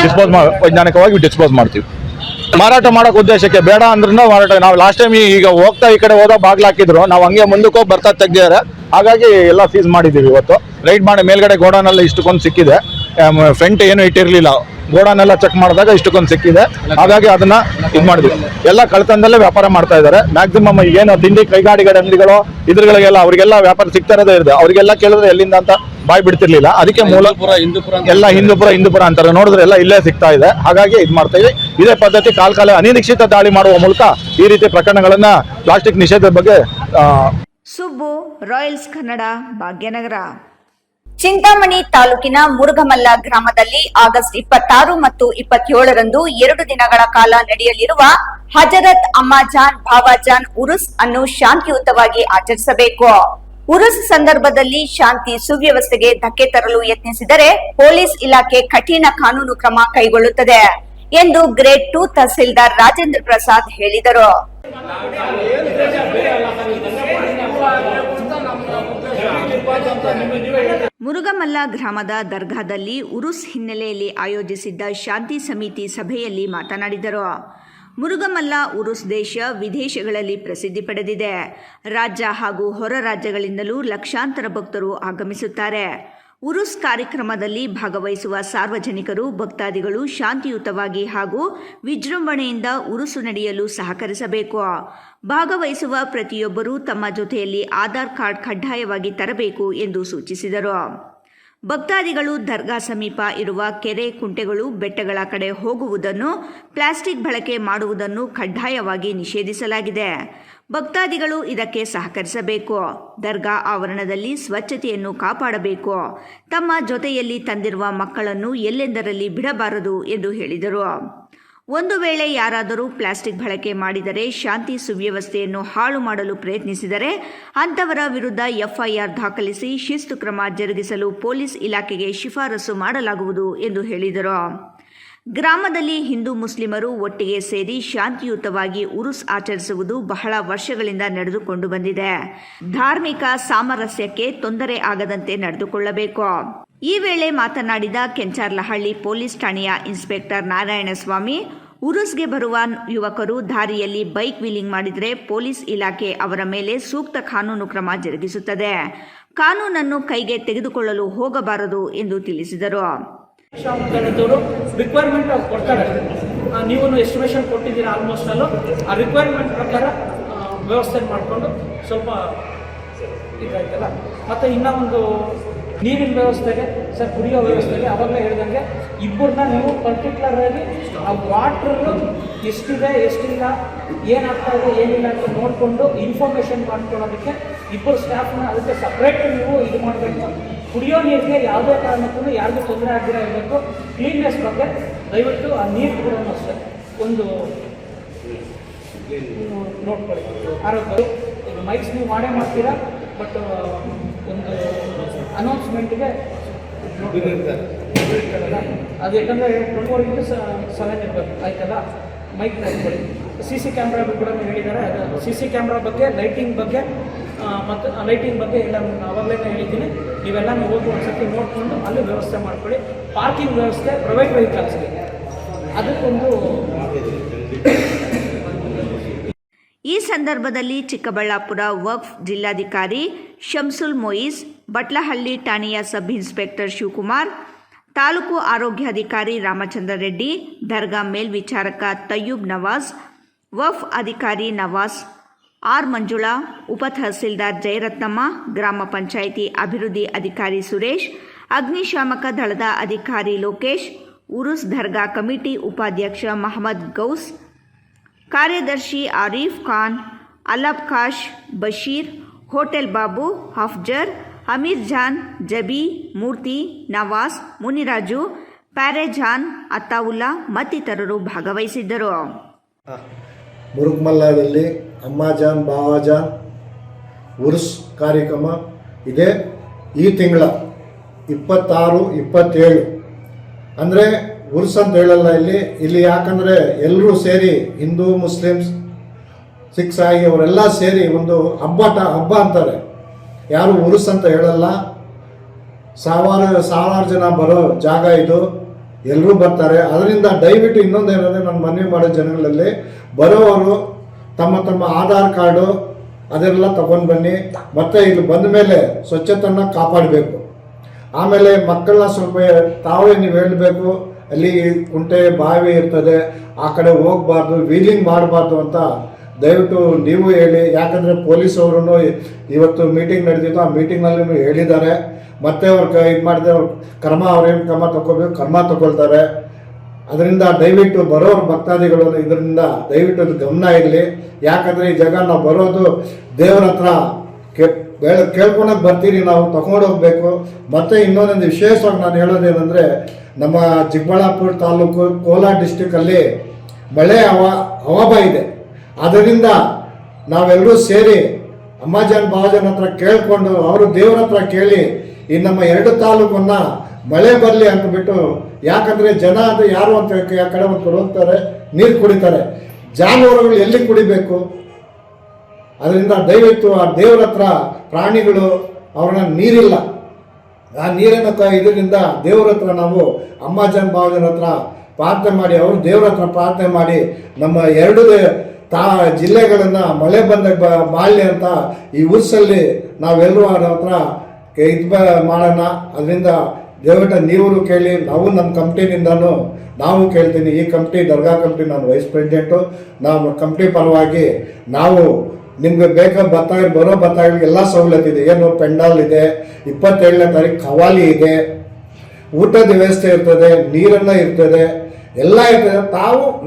ಡಿಸ್ಪೋಸ್ ವೈಜ್ಞಾನಿಕವಾಗಿ ಡಿಸ್ಪೋಸ್ ಮಾಡ್ತೀವಿ. ಮಾರಾಟ ಮಾಡೋಕೆ ಉದ್ದೇಶಕ್ಕೆ ಬೇಡ ಅಂದ್ರೂ ಮಾರಾಟ. ನಾವು ಲಾಸ್ಟ್ ಟೈಮ್ ಈಗ ಹೋಗ್ತಾ ಈ ಕಡೆ ಹೋದಾಗ ಬಾಗ್ಲು ಹಾಕಿದ್ರು, ನಾವು ಹಂಗೆ ಮುಂದಕ್ಕೆ ಹೋಗಿ ಬರ್ತಾ ತೆಗ್ದಿದ್ದಾರೆ. ಹಾಗಾಗಿ ಎಲ್ಲ ಸೀಸ್ ಮಾಡಿದ್ದೀವಿ. ಇವತ್ತು ರೈಡ್ ಮಾಡಿ ಮೇಲ್ಗಡೆ ಗೋಡೌನಲ್ಲಿ ಇಷ್ಟಕ್ಕೊಂದು ಸಿಕ್ಕಿದೆ. ಫ್ರಂಟ್ ಏನು ಇಟ್ಟಿರಲಿಲ್ಲ, ಗೋಡೌನೆಲ್ಲ ಚೆಕ್ ಮಾಡಿದಾಗ ಇಷ್ಟಕ್ಕೊಂದು ಸಿಕ್ಕಿದೆ. ಹಾಗಾಗಿ ಅದನ್ನ ಇದು ಮಾಡಿದ್ವಿ. ಎಲ್ಲ ಕಳ್ತನದಲ್ಲೇ ವ್ಯಾಪಾರ ಮಾಡ್ತಾ ಇದ್ದಾರೆ. ಮ್ಯಾಕ್ಸಿಮಮ್ ಏನು ತಿಂಡಿ ಕೈಗಾಡಿಗಳ ಅಂಗಡಿಗಳು ಇದ್ರಗಳಿಗೆಲ್ಲ ಅವರಿಗೆಲ್ಲ ವ್ಯಾಪಾರ ಸಿಗ್ತಾ ಇರೋದೇ ಇದೆ. ಅವರಿಗೆಲ್ಲ ಕೇಳಿದ್ರೆ ಎಲ್ಲಿಂದ ಅಂತ ಬಾಯ್ ಬಿಡ್ತಿರ್ಲಿಲ್ಲ. ಅದಕ್ಕೆ ಮೂಲ ಎಲ್ಲ ಹಿಂದೂಪುರ ಅಂತಾರೆ, ನೋಡಿದ್ರೆ ಎಲ್ಲ ಇಲ್ಲೇ ಸಿಗ್ತಾ ಇದೆ. ಹಾಗಾಗಿ ಇದು ಮಾಡ್ತಾ ಇದ್ವಿ. ಇದೇ ಪದ್ಧತಿ ಕಾಲ ಅನಿರೀಕ್ಷಿತ ದಾಳಿ ಮಾಡುವ ಮೂಲಕ ಈ ರೀತಿ ಪ್ರಕರಣಗಳನ್ನ ಪ್ಲಾಸ್ಟಿಕ್ ನಿಷೇಧದ ಬಗ್ಗೆ. ಸುಬ್ಬು, ರಾಯಲ್ಸ್ ಕನ್ನಡ, ಭಾಗ್ಯನಗರ. ಚಿಂತಾಮಣಿ ತಾಲೂಕಿನ ಮುರುಗಮಲ್ಲ ಗ್ರಾಮದಲ್ಲಿ ಆಗಸ್ಟ್ 26 ಮತ್ತು 27ರಂದು 2 ದಿನಗಳ ಕಾಲ ನಡೆಯಲಿರುವ ಹಜರತ್ ಅಮ್ಮಾಜಾನ್ ಬಾವಾಜಾನ್ ಉರುಸ್ ಅನ್ನು ಶಾಂತಿಯುತವಾಗಿ ಆಚರಿಸಬೇಕು. ಉರುಸ್ ಸಂದರ್ಭದಲ್ಲಿ ಶಾಂತಿ ಸುವ್ಯವಸ್ಥೆಗೆ ಧಕ್ಕೆ ತರಲು ಯತ್ನಿಸಿದರೆ ಪೊಲೀಸ್ ಇಲಾಖೆ ಕಠಿಣ ಕಾನೂನು ಕ್ರಮ ಕೈಗೊಳ್ಳುತ್ತದೆ ಎಂದು ಗ್ರೇಡ್ 2 ತಹಸೀಲ್ದಾರ್ ರಾಜೇಂದ್ರ ಪ್ರಸಾದ್ ಹೇಳಿದರು. ಮುರುಗಮಲ್ಲ ಮುರುಗಮಲ್ಲ ಗ್ರಾಮದ ದರ್ಗಾದಲ್ಲಿ ಉರುಸ್ ಹಿನ್ನೆಲೆಯಲ್ಲಿ ಆಯೋಜಿಸಿದ್ದ ಶಾಂತಿ ಸಮಿತಿ ಸಭೆಯಲ್ಲಿ ಮಾತನಾಡಿದರು. ಮುರುಗಮಲ್ಲ ಉರುಸ್ ದೇಶ ವಿದೇಶಗಳಲ್ಲಿ ಪ್ರಸಿದ್ಧಿ ಪಡೆದಿದೆ. ರಾಜ್ಯ ಹಾಗೂ ಹೊರ ರಾಜ್ಯಗಳಿಂದಲೂ ಲಕ್ಷಾಂತರ ಭಕ್ತರು ಆಗಮಿಸುತ್ತಾರೆ. ಉರುಸ್ ಕಾರ್ಯಕ್ರಮದಲ್ಲಿ ಭಾಗವಹಿಸುವ ಸಾರ್ವಜನಿಕರು ಭಕ್ತಾದಿಗಳು ಶಾಂತಿಯುತವಾಗಿ ಹಾಗೂ ವಿಜೃಂಭಣೆಯಿಂದ ಉರುಸು ನಡೆಯಲು ಸಹಕರಿಸಬೇಕು. ಭಾಗವಹಿಸುವ ಪ್ರತಿಯೊಬ್ಬರೂ ತಮ್ಮ ಜೊತೆಯಲ್ಲಿ ಆಧಾರ್ ಕಾರ್ಡ್ ಕಡ್ಡಾಯವಾಗಿ ತರಬೇಕು ಎಂದು ಸೂಚಿಸಿದರು. ಭಕ್ತಾದಿಗಳು ದರ್ಗಾ ಸಮೀಪ ಇರುವ ಕೆರೆ, ಕುಂಟೆಗಳು, ಬೆಟ್ಟಗಳ ಕಡೆ ಹೋಗುವುದನ್ನು, ಪ್ಲಾಸ್ಟಿಕ್ ಬಳಕೆ ಮಾಡುವುದನ್ನು ಕಡ್ಡಾಯವಾಗಿ ನಿಷೇಧಿಸಲಾಗಿದೆ. ಭಕ್ತಾದಿಗಳು ಇದಕ್ಕೆ ಸಹಕರಿಸಬೇಕು. ದರ್ಗಾ ಆವರಣದಲ್ಲಿ ಸ್ವಚ್ಛತೆಯನ್ನು ಕಾಪಾಡಬೇಕು. ತಮ್ಮ ಜೊತೆಯಲ್ಲಿ ತಂದಿರುವ ಮಕ್ಕಳನ್ನು ಎಲ್ಲೆಂದರಲ್ಲಿ ಬಿಡಬಾರದು ಎಂದು ಹೇಳಿದರು. ಒಂದು ವೇಳೆ ಯಾರಾದರೂ ಪ್ಲಾಸ್ಟಿಕ್ ಬಳಕೆ ಮಾಡಿದರೆ, ಶಾಂತಿ ಸುವ್ಯವಸ್ಥೆಯನ್ನು ಹಾಳು ಮಾಡಲು ಪ್ರಯತ್ನಿಸಿದರೆ ಅಂಥವರ ವಿರುದ್ಧ ಎಫ್ಐಆರ್ ದಾಖಲಿಸಿ ಶಿಸ್ತು ಕ್ರಮ ಜರುಗಿಸಲು ಪೊಲೀಸ್ ಇಲಾಖೆಗೆ ಶಿಫಾರಸು ಮಾಡಲಾಗುವುದು ಎಂದು ಹೇಳಿದರು. ಗ್ರಾಮದಲ್ಲಿ ಹಿಂದೂ ಮುಸ್ಲಿಮರು ಒಟ್ಟಿಗೆ ಸೇರಿ ಶಾಂತಿಯುತವಾಗಿ ಉರುಸ್ ಆಚರಿಸುವುದು ಬಹಳ ವರ್ಷಗಳಿಂದ ನಡೆದುಕೊಂಡು ಬಂದಿದೆ. ಧಾರ್ಮಿಕ ಸಾಮರಸ್ಯಕ್ಕೆ ತೊಂದರೆ ಆಗದಂತೆ ನಡೆದುಕೊಳ್ಳಬೇಕು. ಈ ವೇಳೆ ಮಾತನಾಡಿದ ಕೆಂಚಾರ್ಲಹಳ್ಳಿ ಪೊಲೀಸ್ ಠಾಣೆಯ ಇನ್ಸ್ಪೆಕ್ಟರ್ ನಾರಾಯಣಸ್ವಾಮಿ, ಉರುಸ್ಗೆ ಬರುವ ಯುವಕರು ದಾರಿಯಲ್ಲಿ ಬೈಕ್ ವೀಲಿಂಗ್ ಮಾಡಿದರೆ ಪೊಲೀಸ್ ಇಲಾಖೆ ಅವರ ಮೇಲೆ ಸೂಕ್ತ ಕಾನೂನು ಕ್ರಮ ಜರುಗಿಸುತ್ತದೆ. ಕಾನೂನನ್ನು ಕೈಗೆ ತೆಗೆದುಕೊಳ್ಳಲು ಹೋಗಬಾರದು ಎಂದು ತಿಳಿಸಿದರು. ರಿಕ್ವೈರ್ಮೆಂಟ್ ಕೊಡ್ತಾರೆ. ನೀವು ಎಸ್ಟಿಮೇಷನ್ ಕೊಟ್ಟಿದ್ದೀರಾ ಆಲ್ಮೋಸ್ಟ್ ಅಲ್ಲೂ. ಆ ರಿಕ್ವೈರ್ಮೆಂಟ್ ಪ್ರಕಾರ ವ್ಯವಸ್ಥೆ ಮಾಡಿಕೊಂಡು ಸ್ವಲ್ಪ ಇದಾಯ್ತಲ್ಲ. ಮತ್ತು ಇನ್ನೂ ಒಂದು ನೀರಿನ ವ್ಯವಸ್ಥೆಗೆ ಸರ್, ಕುಡಿಯೋ ವ್ಯವಸ್ಥೆಗೆ ಅವಾಗಲೇ ಹೇಳಿದಂಗೆ ಇಬ್ಬರನ್ನ ನೀವು ಪರ್ಟಿಕ್ಯುಲರ್ ಆಗಿ ಆ ವಾಟ್ರು ಎಷ್ಟಿದೆ ಎಷ್ಟಿಲ್ಲ, ಏನಾಗ್ತಾ ಇದೆ ಏನಿಲ್ಲ ಅಂತ ನೋಡಿಕೊಂಡು ಇನ್ಫಾರ್ಮೇಷನ್ ಮಾಡ್ಕೊಳ್ಳೋದಕ್ಕೆ ಇಬ್ಬರು ಸ್ಟಾಫ್ನ ಅದಕ್ಕೆ ಸಪ್ರೇಟ್ ನೀವು ಇದು ಮಾಡಬೇಕು. ಕುಡಿಯೋ ನೀರಿಗೆ ಯಾವುದೇ ಕಾರಣಕ್ಕೂ ಯಾರಿಗೂ ತೊಂದರೆ ಆಗದಿರೋ ಇರಬೇಕು. ಕ್ಲೀನ್ನೆಸ್ ಬಗ್ಗೆ ದಯವಿಟ್ಟು ಆ ನೀರು ಕೂಡ ಅಷ್ಟೇ ಒಂದು ನೋಡ್ಕೊಳ್ಳಿ. ಆರೋಗ್ಯ ಈಗ ಮೈಕ್ಸ್ ನೀವು ಮಾಡೇ ಮಾಡ್ತೀರಾ, ಬಟ್ ಒಂದು ಅನೌನ್ಸ್ಮೆಂಟ್ಗೆ ಅದು ಯಾಕಂದರೆ 24/7 ಇರಬೇಕು, ಆಯ್ತಲ್ಲ. ಮೈಕ್ ನೋಡ್ಕೊಳ್ಳಿ. CC ಕ್ಯಾಮ್ರಾ ಕೂಡ ಹೇಳಿದ್ದಾರೆ. CC ಕ್ಯಾಮ್ರಾ ಬಗ್ಗೆ, ಲೈಟಿಂಗ್ ಬಗ್ಗೆ ಮತ್ತು ಲೈಟಿಂಗ್ ಬಗ್ಗೆ ಎಲ್ಲ ಅವಾಗಲೇ ಹೇಳಿದ್ದೀನಿ. ನೀವೆಲ್ಲ ನೀವು ಹೋಗಿ ಒಂದ್ಸತಿ ನೋಡಿಕೊಂಡು ಅಲ್ಲಿ ವ್ಯವಸ್ಥೆ ಮಾಡ್ಕೊಳ್ಳಿ. ಪಾರ್ಕಿಂಗ್ ವ್ಯವಸ್ಥೆ ಪ್ರೈವೇಟ್ ವೆಹಿಕಲ್ಸ್ಗೆ ಅದಕ್ಕೊಂದು. ಈ ಸಂದರ್ಭದಲ್ಲಿ ಚಿಕ್ಕಬಳ್ಳಾಪುರ ವಕ್ಫ್ ಜಿಲ್ಲಾಧಿಕಾರಿ ಶಂಸುಲ್ ಮೊಯಿಸ್, ಬಟ್ಲಹಳ್ಳಿ ಠಾಣೆಯ ಸಬ್ ಇನ್ಸ್ಪೆಕ್ಟರ್ ಶಿವಕುಮಾರ್, ತಾಲೂಕು ಆರೋಗ್ಯಾಧಿಕಾರಿ ರಾಮಚಂದ್ರ ರೆಡ್ಡಿ, ದರ್ಗಾ ಮೇಲ್ವಿಚಾರಕ ತಯ್ಯೂಬ್ ನವಾಜ್, ವಕ್ಫ್ ಅಧಿಕಾರಿ ನವಾಜ್, ಆರ್ ಮಂಜುಳಾ, ಉಪ ತಹಸೀಲ್ದಾರ್ ಜಯರತ್ನಮ್ಮ, ಗ್ರಾಮ ಪಂಚಾಯಿತಿ ಅಭಿವೃದ್ಧಿ ಅಧಿಕಾರಿ ಸುರೇಶ್, ಅಗ್ನಿಶಾಮಕ ದಳದ ಅಧಿಕಾರಿ ಲೋಕೇಶ್, ಉರುಸ್ ದರ್ಗಾ ಕಮಿಟಿ ಉಪಾಧ್ಯಕ್ಷ ಮಹಮ್ಮದ್ ಗೌಸ್, ಕಾರ್ಯದರ್ಶಿ ಆರೀಫ್ ಖಾನ್, ಅಲಬ್ ಖಾಶ್, ಬಶೀರ್, ಹೋಟೆಲ್ ಬಾಬು, ಹಫ್ಜರ್, ಅಮೀರ್ ಜಾನ್, ಜಬಿ, ಮೂರ್ತಿ, ನವಾಸ್, ಮುನಿರಾಜು, ಪ್ಯಾರೆಜಾನ್, ಅತ್ತಾವುಲ್ಲಾ ಮತ್ತಿತರರು ಭಾಗವಹಿಸಿದ್ದರು. ಮುರುಗಮಲ್ಲದಲ್ಲಿ ಅಮ್ಮಾಜಾನ್ ಬಾವಾಜಾನ್ ಉರ್ಸ್ ಕಾರ್ಯಕ್ರಮ ಇದೆ. ಈ ತಿಂಗಳ 26, 27 ಅಂದರೆ ಉರ್ಸ್ ಅಂತ ಹೇಳಲ್ಲ ಇಲ್ಲಿ ಯಾಕಂದರೆ ಎಲ್ಲರೂ ಸೇರಿ ಹಿಂದೂ ಮುಸ್ಲಿಮ್ಸ್ ಸಿಖ್ಸ್ ಆಗಿ ಅವರೆಲ್ಲ ಸೇರಿ ಒಂದು ಹಬ್ಬ ಅಂತಾರೆ. ಯಾರು ಉರ್ಸ್ ಅಂತ ಹೇಳಲ್ಲ. ಸಾವಿರಾರು ಜನ ಬರೋ ಜಾಗ ಇದು, ಎಲ್ಲರೂ ಬರ್ತಾರೆ. ಅದರಿಂದ ದಯವಿಟ್ಟು ಇನ್ನೊಂದೇನಂದರೆ ನಾನು ಮನವಿ ಮಾಡೋ ಜನಗಳಲ್ಲಿ ಬರೋವರು ತಮ್ಮ ಆಧಾರ್ ಕಾರ್ಡು ಅದೆಲ್ಲ ತಗೊಂಡು ಬನ್ನಿ. ಮತ್ತು ಇಲ್ಲಿ ಬಂದ ಮೇಲೆ ಸ್ವಚ್ಛತೆಯನ್ನು ಕಾಪಾಡಬೇಕು. ಆಮೇಲೆ ಮಕ್ಕಳನ್ನ ಸ್ವಲ್ಪ ತಾವೇ ನೀವು ಹೇಳಬೇಕು, ಅಲ್ಲಿ ಕುಂಟೆ ಬಾವಿ ಇರ್ತದೆ, ಆ ಕಡೆ ಹೋಗಬಾರ್ದು, ವೀಲಿಂಗ್ ಮಾಡಬಾರ್ದು ಅಂತ ದಯವಿಟ್ಟು ನೀವು ಹೇಳಿ. ಯಾಕಂದರೆ ಪೊಲೀಸವರು ಇವತ್ತು ಮೀಟಿಂಗ್ ನಡೆದಿತ್ತು, ಆ ಮೀಟಿಂಗ್ನಲ್ಲಿ ಹೇಳಿದ್ದಾರೆ. ಮತ್ತೆ ಅವ್ರು ಇದು ಮಾಡಿದ್ರೆ ಅವ್ರೇನು ಕ್ರಮ ತಗೋಬೇಕು, ಕ್ರಮ ತಗೊಳ್ತಾರೆ. ಅದರಿಂದ ದಯವಿಟ್ಟು ಬರೋರು ಭಕ್ತಾದಿಗಳು ಇದರಿಂದ ದಯವಿಟ್ಟು ಅದು ಗಮನ ಇರಲಿ. ಯಾಕಂದರೆ ಈ ಜಾಗ ನಾವು ಬರೋದು ದೇವರ ಹತ್ರ ಕೇಳ್ಕೊಳಕ್ಕೆ ಬರ್ತೀರಿ, ನಾವು ತಗೊಂಡು ಹೋಗ್ಬೇಕು. ಮತ್ತು ಇನ್ನೊಂದೊಂದು ವಿಶೇಷವಾಗಿ ನಾನು ಹೇಳೋದೇನೆಂದರೆ, ನಮ್ಮ ಚಿಕ್ಕಬಳ್ಳಾಪುರ ತಾಲೂಕು ಕೋಲಾರ ಡಿಸ್ಟಿಕಲ್ಲಿ ಮಳೆ ಹವಾಬ ಇದೆ. ಅದರಿಂದ ನಾವೆಲ್ಲರೂ ಸೇರಿ ಅಮ್ಮಾಜಾನ್ ಬಾವಾಜಾನ್ ಹತ್ರ ಕೇಳಿಕೊಂಡು ಅವರು ದೇವರ ಹತ್ರ ಕೇಳಿ ಈ ನಮ್ಮ 2 ತಾಲೂಕನ್ನು ಮಳೆ ಬರಲಿ ಅಂತಬಿಟ್ಟು. ಯಾಕಂದರೆ ಜನ ಅದು ಯಾರು ಅಂತ ಆ ಕಡೆ ಒಂದು ಹೋಗ್ತಾರೆ, ನೀರು ಕುಡಿತಾರೆ, ಜಾನುವಾರುಗಳು ಎಲ್ಲಿ ಕುಡಿಬೇಕು? ಅದರಿಂದ ದಯವಿಟ್ಟು ಆ ದೇವರ ಹತ್ರ ಪ್ರಾಣಿಗಳು ಅವ್ರನ್ನ ನೀರಿಲ್ಲ, ಆ ನೀರಿನ ಇದರಿಂದ ದೇವ್ರ ಹತ್ರ ನಾವು ಅಮ್ಮಾಜನ್ ಬಾವಜನ ಹತ್ರ ಪ್ರಾರ್ಥನೆ ಮಾಡಿ, ಅವರು ದೇವ್ರ ಹತ್ರ ಪ್ರಾರ್ಥನೆ ಮಾಡಿ ನಮ್ಮ ಎರಡು ಜಿಲ್ಲೆಗಳನ್ನು ಮಳೆ ಬಂದಾಗ ಮಾಡಲಿ ಅಂತ ಈ ಉರ್ಸಲ್ಲಿ ನಾವೆಲ್ಲರೂ ಅವ್ರ ಹತ್ರ ಇದು ಮಾಡೋಣ. ಅದರಿಂದ ದಯವಿಟ್ಟು ನೀವು ಕೇಳಿ, ನಾವು ನಮ್ಮ ಕಂಪ್ನಿಯಿಂದನೂ ನಾವು ಕೇಳ್ತೀನಿ. ಈ ಕಂಪ್ನಿ ದರ್ಗಾ ಕಂಪ್ನಿ, ನಾನು ವೈಸ್ ಪ್ರೆಸಿಡೆಂಟು. ನಾವು ಕಂಪ್ನಿ ಪರವಾಗಿ ನಾವು ನಿಮಗೆ ಬರೋ ಭತ್ತಗಳಿಗೆ ಎಲ್ಲ ಸವಲತ್ತು ಇದೆ. ಏನು ಪೆಂಡಾಲ್ ಇದೆ, 27ನೇ ತಾರೀಕು ಖವಾಲಿ ಇದೆ, ಊಟದ ವ್ಯವಸ್ಥೆ ಇರ್ತದೆ, ನೀರನ್ನು ಇರ್ತದೆ, ಎಲ್ಲ ಇರ್ತದೆ.